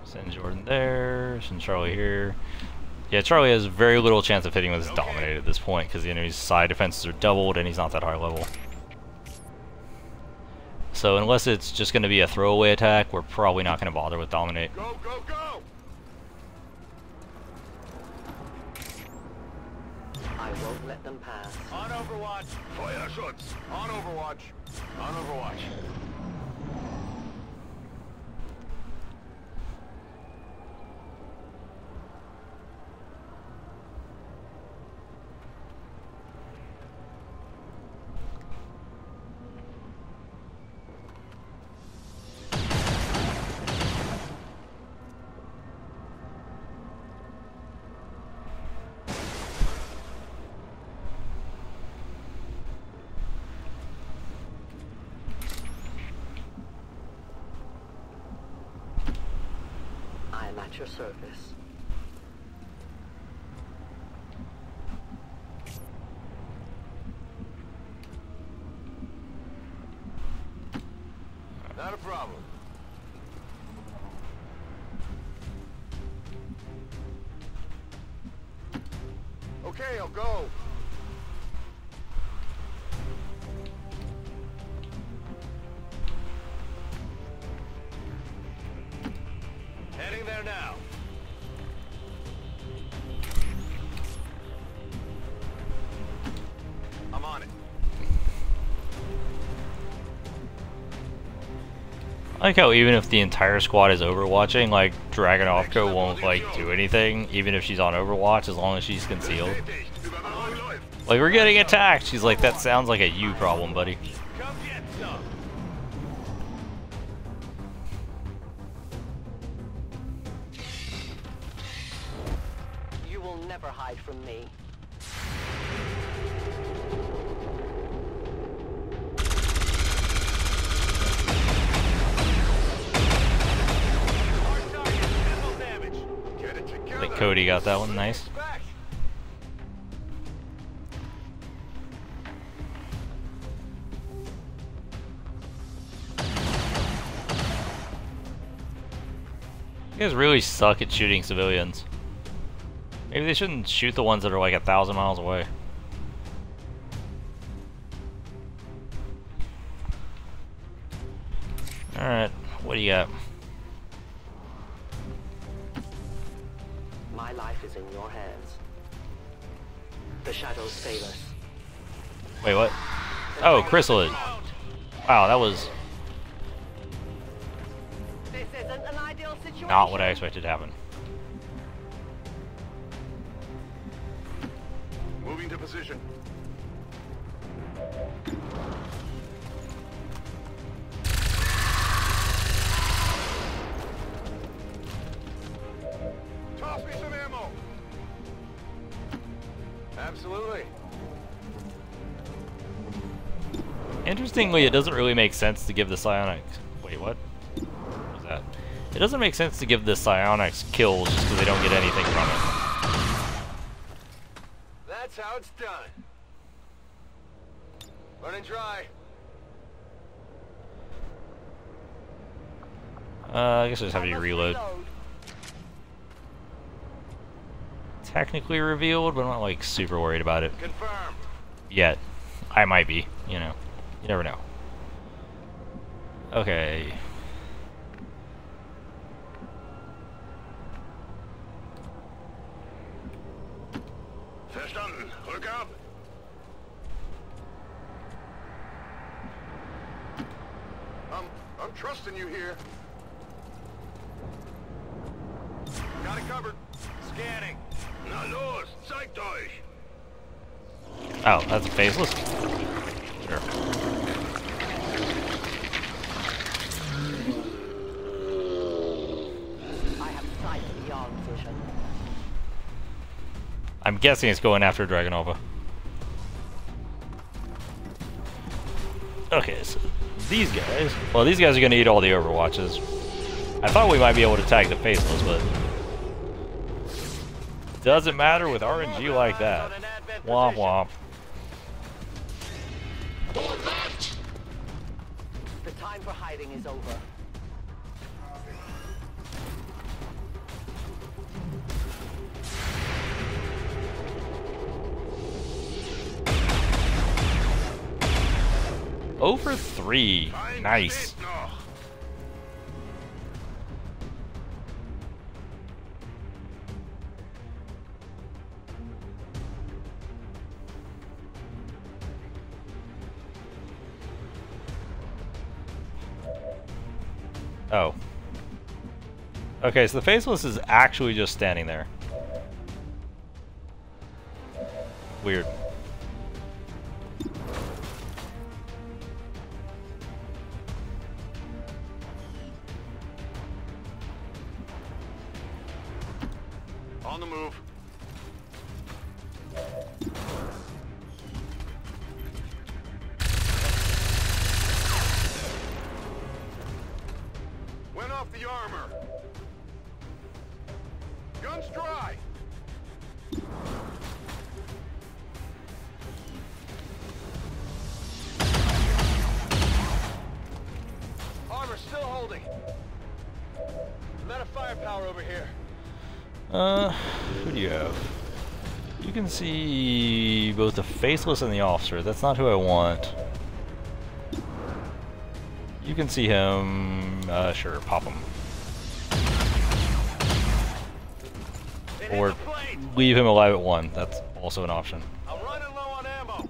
S1: Send Jordan there, send Charlie here. Yeah, Charlie has very little chance of hitting with his Dominate at this point because the enemy's side defenses are doubled and he's not that high level. So unless it's just going to be a throwaway attack, we're probably not going to bother with Dominate.
S4: Go, go, go!
S8: I won't let them pass.
S4: On Overwatch. Feuerschutz. On Overwatch. On Overwatch.
S8: I'm at your service.
S4: Not a problem. Okay, I'll go. Heading there now. I'm on it.
S1: I like how even if the entire squad is overwatching, like Dragonovka won't like do anything, even if she's on Overwatch, as long as she's concealed. Like, we're getting attacked. She's like, that sounds like a you problem, buddy.
S4: Come get some.
S8: You will never hide from me.
S4: Hard target, minimal damage. Get it
S1: I
S4: together.
S1: think Cody got that one, nice.
S4: Back.
S1: You guys really suck at shooting civilians. Maybe they shouldn't shoot the ones that are like 1,000 miles away. Alright, what do you got?
S8: My life is in your hands. The shadows fail us.
S1: Wait, what? Oh, chrysalid. Wow, that was
S8: This isn't an ideal situation.
S1: not what I expected to happen.
S4: Moving to position. Toss me some ammo. Absolutely.
S1: Interestingly, it doesn't really make sense to give the psionics. Wait, what? What was that? It doesn't make sense to give the psionics kills just because they don't get anything from it.
S4: That's how it's done. Running dry.
S1: I guess I just have you
S8: Must
S1: reload. Technically revealed, but I'm not like super worried about it
S4: Confirmed.
S1: yet. I might be, you know. You never know. Okay.
S4: Verstanden. Rück ab. I'm trusting you here. Got it covered. Scanning. Na los, zeigt euch.
S1: Oh, that's a faceless? Sure. guessing it's going after Dragonova. Okay, so these guys... Well, these guys are going to eat all the Overwatches. I thought we might be able to tag the Faceless, but... Doesn't matter with RNG like that. Womp womp.
S8: The time for hiding is over.
S1: Over 3. Nice. Oh. Okay, so the Faceless is actually just standing there. Weird.
S4: On the move. Went off the armor. Guns dry. Armor still holding. I'm out of firepower over here.
S1: Who do you have? You can see both the Faceless and the Officer. That's not who I want. You can see him, sure, pop him. Or leave him alive at 1. That's also an option.
S4: I'm running low on ammo.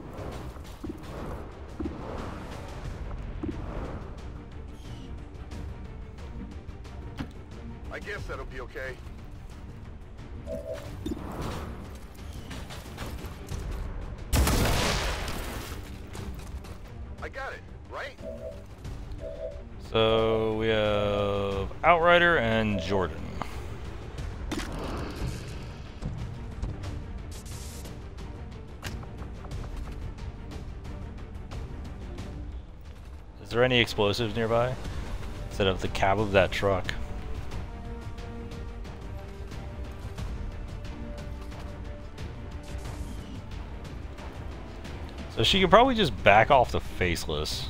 S4: I guess that'll be okay. I got it, right?
S1: So we have Outrider and Jordan. Is there any explosives nearby? Instead of the cab of that truck. So she could probably just back off the Faceless.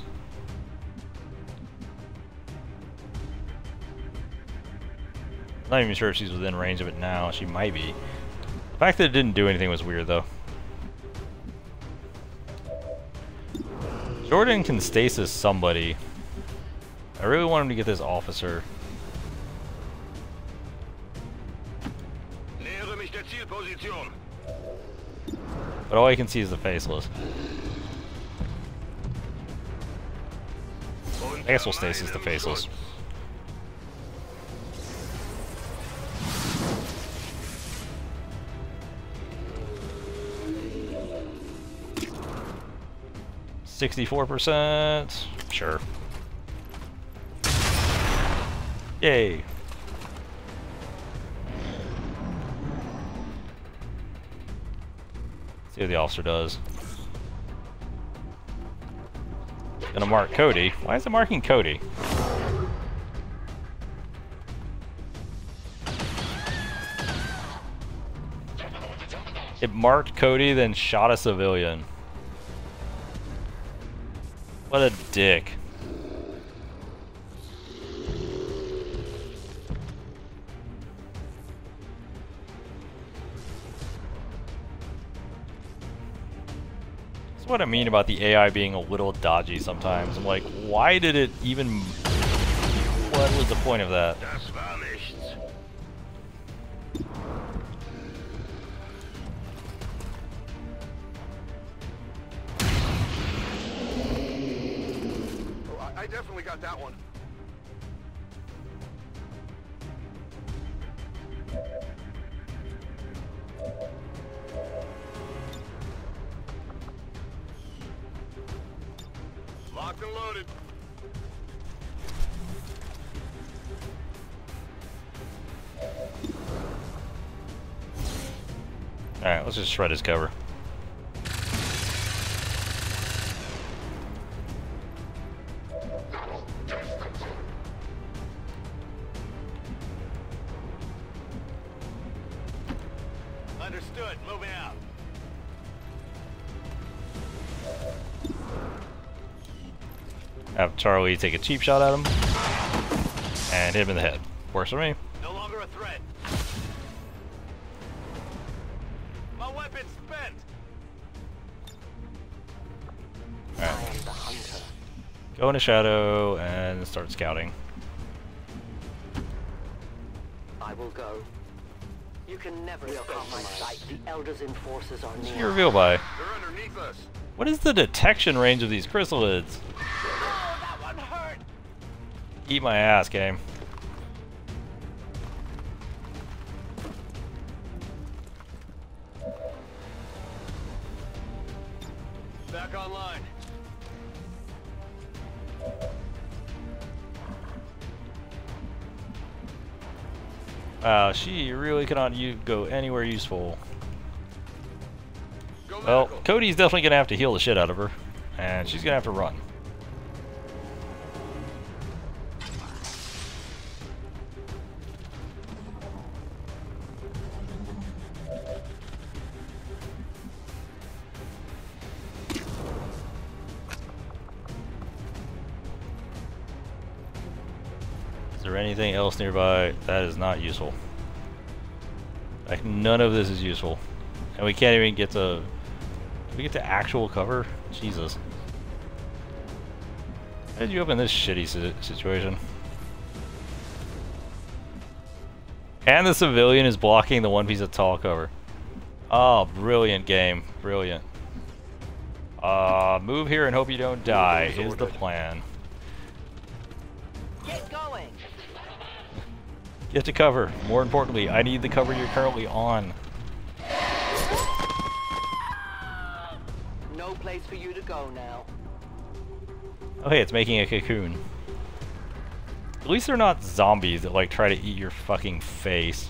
S1: Not even sure if she's within range of it now. She might be. The fact that it didn't do anything was weird, though. Jordan can stasis somebody. I really want him to get this Officer. But all I can see is the Faceless. I guess we'll stasis the Faceless. %, sure. Yay. See what the Officer does. Gonna mark Cody. Why is it marking Cody? It marked Cody, then shot a civilian. What a dick. That's what I mean about the AI being a little dodgy sometimes. I'm like, why did it even... What was the point of that?
S4: I definitely got that one. Locked and loaded.
S1: Alright, let's just shred his cover.
S4: Understood. Moving out.
S1: Have Charlie take a cheap shot at him and hit him in the head. Works for me.
S4: No longer a threat. My weapon's spent.
S1: Alright.
S8: I am the hunter.
S1: Go into shadow and start scouting.
S8: I will go. You can never stop my sight. The Elders' enforcers are
S1: What's
S8: near.
S1: your reveal by?
S4: They're underneath us.
S1: What is the detection range of these chrysalids?
S8: Oh, that one hurt!
S1: Eat my ass, game.
S4: Back online.
S1: Wow, she really cannot go anywhere useful.
S4: Go
S1: Well,
S4: medical.
S1: Cody's definitely gonna have to heal the shit out of her, and she's gonna have to run. Is there anything else nearby? That is not useful. Like, none of this is useful. And we can't even get to... Can we get to actual cover? Jesus. How did you open this shitty situation? And the civilian is blocking the one piece of tall cover. Oh, brilliant game. Brilliant. Move here and hope you don't die is the plan.
S8: Get going!
S1: Get to cover. More importantly, I need the cover you're currently on.
S8: No place for you to go now.
S1: Oh hey, it's making a cocoon. At least they're not zombies that like try to eat your fucking face.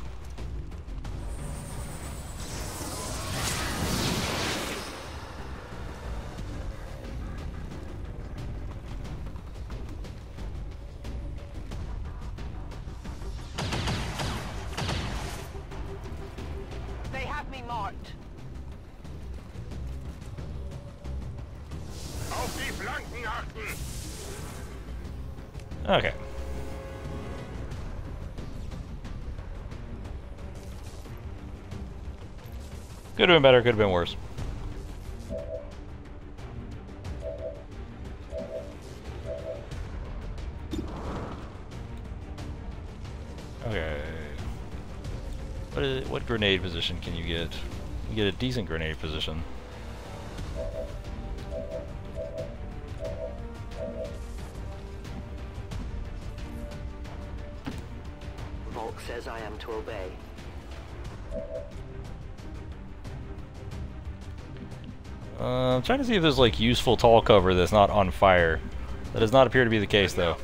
S8: They have me marked.
S4: Auf die Flanken achten.
S1: Okay. Could have been better, could have been worse. Okay. What grenade position can you get? You get a decent grenade position.
S8: Volk says I am to obey.
S1: I'm trying to see if there's like useful tall cover that's not on fire. That does not appear to be the case though.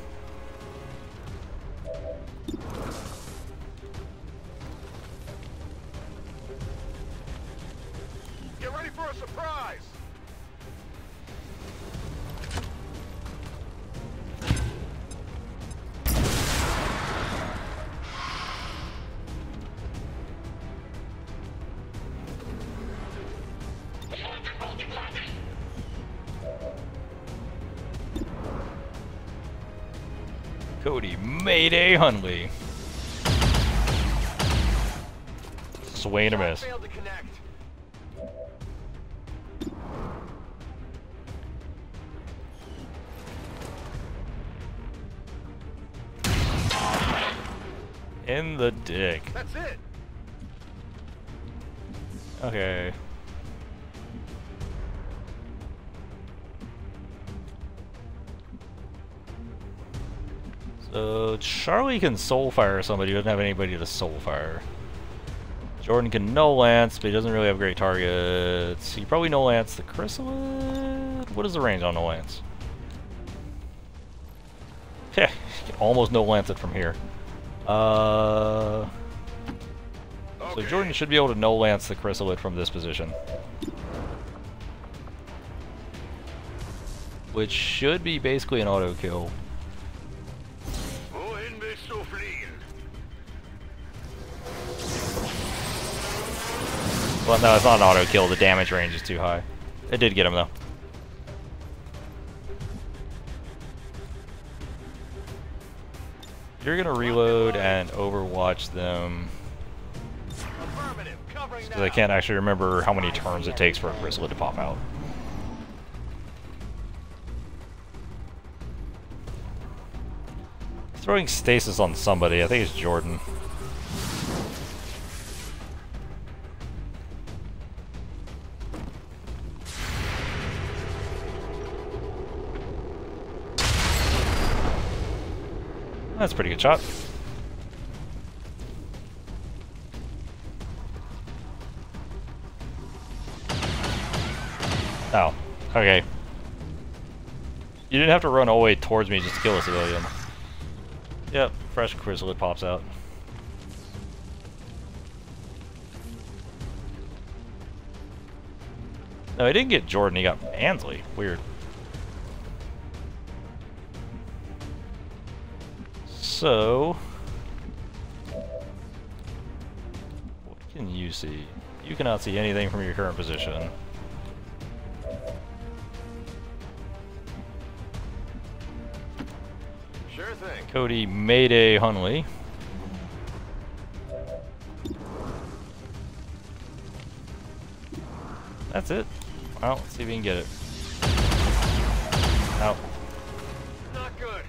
S4: Get ready for a surprise.
S1: Cody Mayday Hunley. Swing and a miss.
S4: Failed to connect.
S1: In the dick.
S4: That's it.
S1: Okay. So Charlie can soul fire somebody who doesn't have anybody to soul fire. Jordan can no lance, but he doesn't really have great targets. He probably no lance the chrysalid. What is the range on no lance? Yeah, he can almost no lance it from here. So Jordan should be able to no-lance the chrysalid from this position. Which should be basically an auto kill. Well, no, it's not an auto kill. The damage range is too high. It did get him though. You're gonna reload and overwatch them. Because I can't actually remember how many turns it takes for a chrysalid to pop out. Throwing stasis on somebody, I think it's Jordan. That's a pretty good shot. Oh, okay. You didn't have to run all the way towards me just to kill a civilian. Yep, fresh chrysalid pops out. No, he didn't get Jordan, he got Ansley. Weird. So, what can you see? You cannot see anything from your current position.
S8: Sure thing.
S1: Cody Mayday Hunley. That's it. Well, let's see if we can get it. Out.
S8: Not good.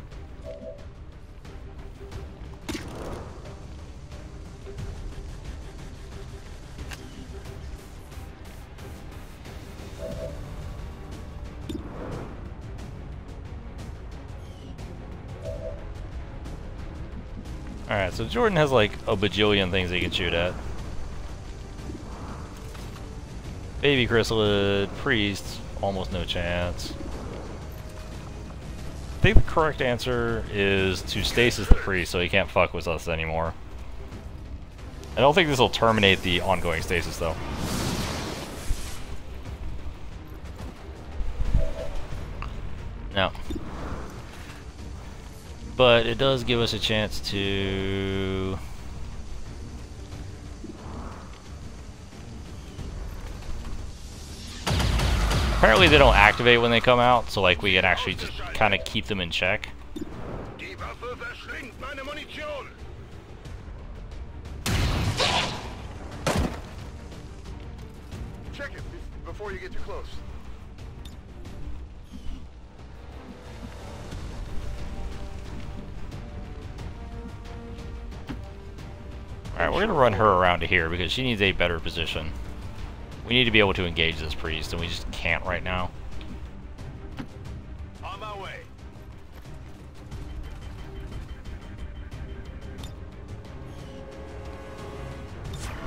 S1: Alright, so Jordan has like a bajillion things he can shoot at. Baby chrysalid, priest, almost no chance. I think the correct answer is to stasis the priest so he can't fuck with us anymore. I don't think this will terminate the ongoing stasis though. No. But it does give us a chance to... Apparently they don't activate when they come out, so like we can actually just kind of keep them in check.
S8: Check it before you get too close.
S1: Alright, we're going to run her around to here because she needs a better position. We need to be able to engage this priest, and we just can't right now.
S8: On my way.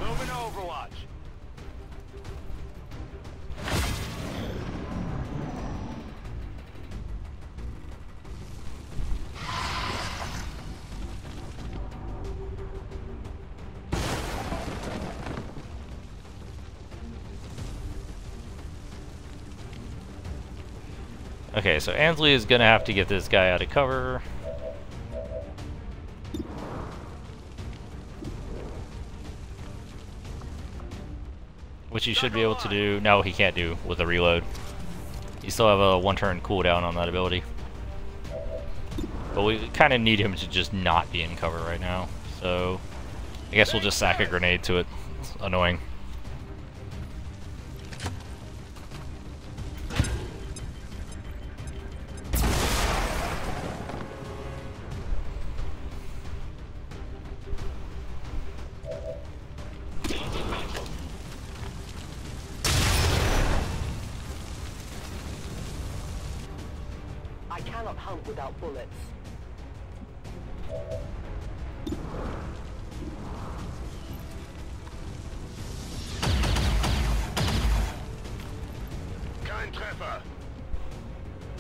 S8: Moving to Overwatch.
S1: Okay, so Ansley is gonna have to get this guy out of cover. Which he should be able to do. No, he can't do with a reload. You still have a one-turn cooldown on that ability. But we kind of need him to just not be in cover right now. So, I guess we'll just sack a grenade to it. It's annoying.
S11: I cannot hunt without bullets.
S8: Kein Treffer.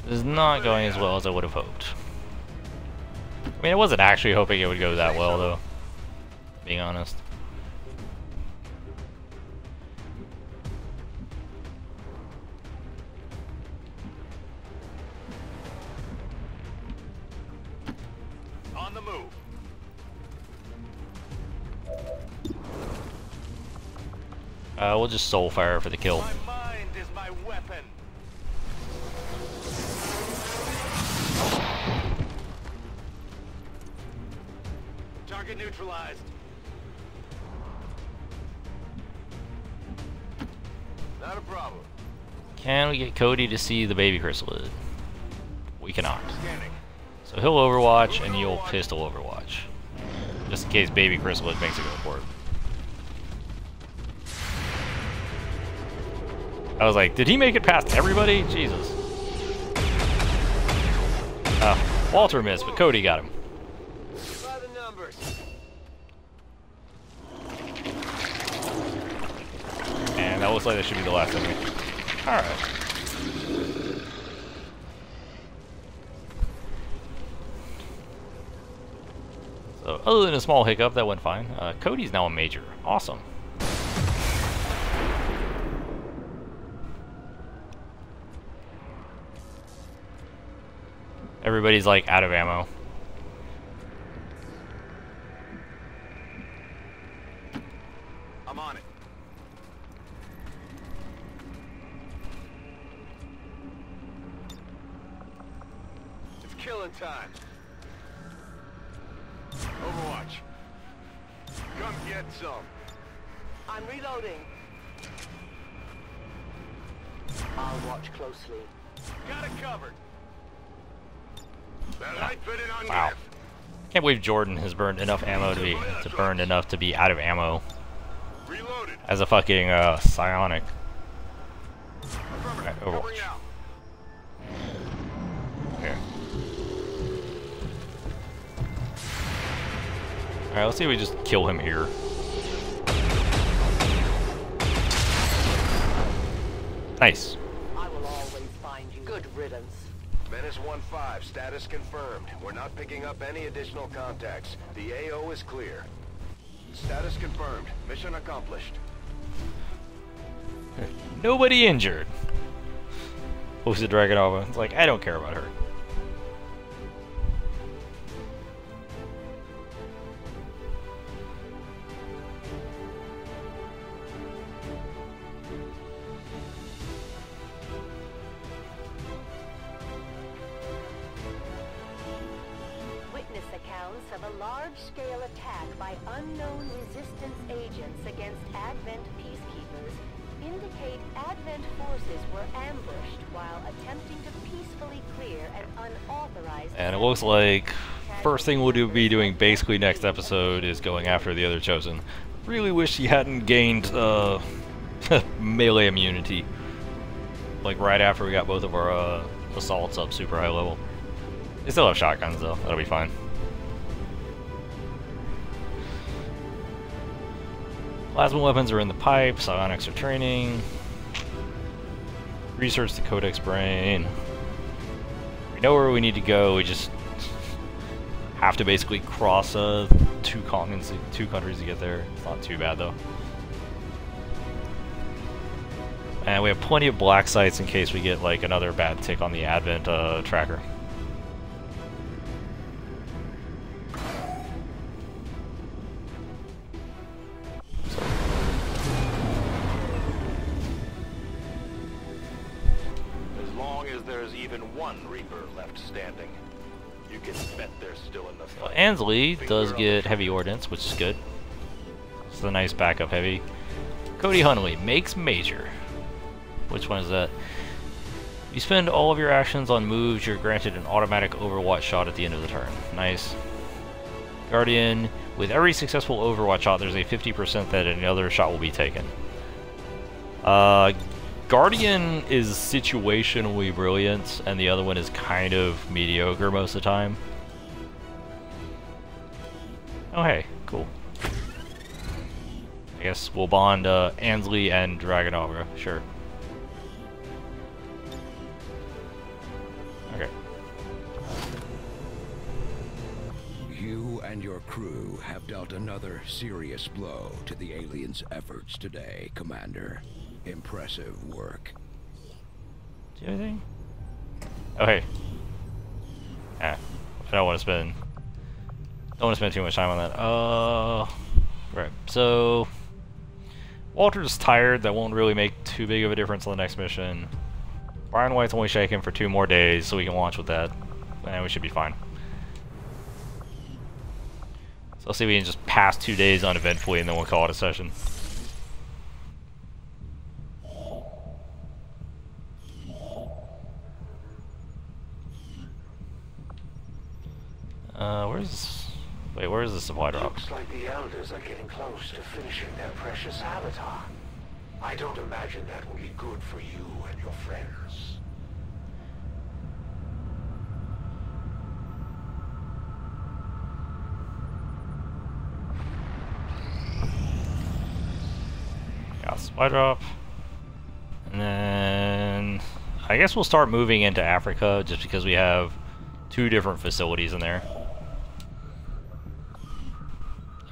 S1: This is not going as well as I would have hoped. I mean, I wasn't actually hoping it would go that well, though. Being honest.
S4: On the move.
S1: We'll just soul fire for the kill.
S4: My mind is my weapon. Target neutralized. Not a problem.
S1: Can we get Cody to see the baby chrysalid? We cannot.
S4: Scanning.
S1: So he'll Overwatch and you'll pistol Overwatch. Just in case baby chrysalid makes a go for it. I was like, did he make it past everybody? Jesus. Walter missed, but Cody got him.
S8: By the numbers.
S1: And that looks like that should be the last enemy. Alright. So, other than a small hiccup, that went fine. Cody's now a major. Awesome. Everybody's like out of ammo.
S4: I'm on it. It's killing time. Overwatch. Come get some.
S11: I'm reloading. I'll watch closely.
S4: Got it covered. That light fitted on
S1: Wow. Can't believe Jordan has burned enough ammo to be out of ammo.
S4: Reloaded.
S1: As a fucking psionic. Right, Overwatch. Okay. Alright, let's see if we just kill him here. Nice.
S11: I will always find you. Good riddance.
S3: Menace 1-5, status confirmed. We're not picking up any additional contacts. The AO is clear. Status confirmed. Mission accomplished.
S1: Nobody injured. Who's the Dragonova? It's like, I don't care about her.
S9: Witness accounts of a large-scale attack by unknown resistance agents against Advent peacekeepers indicate Advent forces were ambushed while attempting to peacefully clear an unauthorized...
S1: And it looks like first thing we'll be doing basically next episode is going after the other Chosen. Really wish he hadn't gained melee immunity. Like right after we got both of our assaults up super high level. They still have shotguns though, that'll be fine. Plasma weapons are in the pipe, psionics are training. Research the Codex brain. We know where we need to go, we just have to basically cross two countries to get there. It's not too bad though. And we have plenty of black sites in case we get like another bad tick on the Advent tracker.
S4: As long as there's even one Reaper left standing, you can bet they're still in the fight.
S1: Well, Ansley does get heavy ordnance, which is good. It's a nice backup heavy. Cody Hunley makes major. Which one is that? You spend all of your actions on moves, you're granted an automatic Overwatch shot at the end of the turn. Nice. Guardian, with every successful Overwatch shot, there's a 50% that another shot will be taken. Guardian is situationally brilliant, and the other one is kind of mediocre most of the time. Oh hey, cool. I guess we'll bond Ansley and Dragonova, sure. Okay.
S6: You and your crew have dealt another serious blow to the aliens' efforts today, Commander. Impressive work.
S1: Do you have anything? Oh hey. I don't want to spend Don't want to spend too much time on that. Right. So Walter's tired. That won't really make too big of a difference on the next mission. Brian White's only shaking for 2 more days, so we can launch with that, and we should be fine. So let's see if we can just pass 2 days uneventfully, and then we'll call it a session. Where's the supply drop?
S8: Looks like the Elders are getting close to finishing their precious avatar. I don't imagine that will be good for you and your friends.
S1: Yeah, supply drop. And then I guess we'll start moving into Africa just because we have 2 different facilities in there.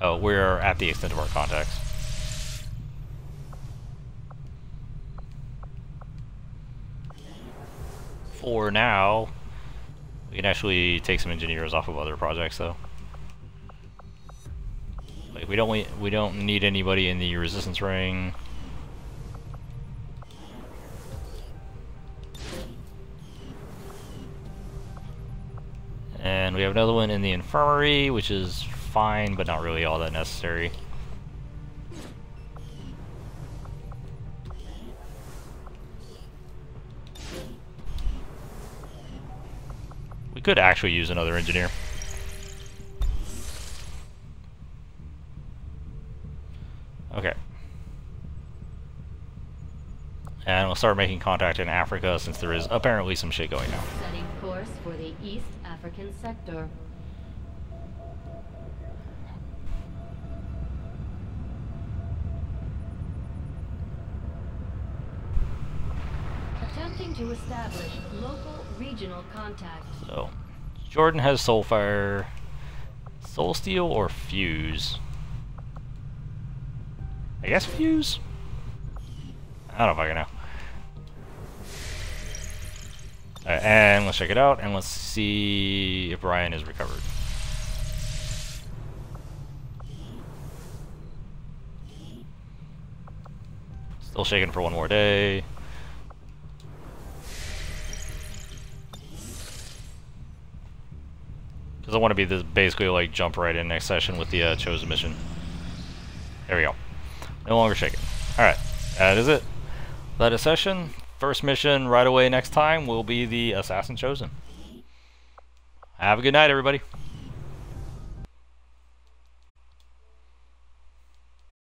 S1: Oh, we're at the extent of our contacts. For now, we can actually take some engineers off of other projects, though. Like we don't need anybody in the resistance ring. And we have another one in the infirmary, which is fine, but not really all that necessary. We could actually use another engineer. Okay. And we'll start making contact in Africa since there is apparently some shit going on.
S5: Setting course for the East African sector. Attempting to establish local regional contact.
S1: So, Jordan has Soulfire, Soul Steel, or Fuse. I guess Fuse? I don't know if I can know. Alright, and let's check it out, and let's see if Brian is recovered. Still shaking for 1 more day. Because I want to be this basically like jump right in next session with the chosen mission. There we go. No longer shaking. Alright, that is it. That is session. First mission right away next time will be the Assassin Chosen. Have a good night, everybody.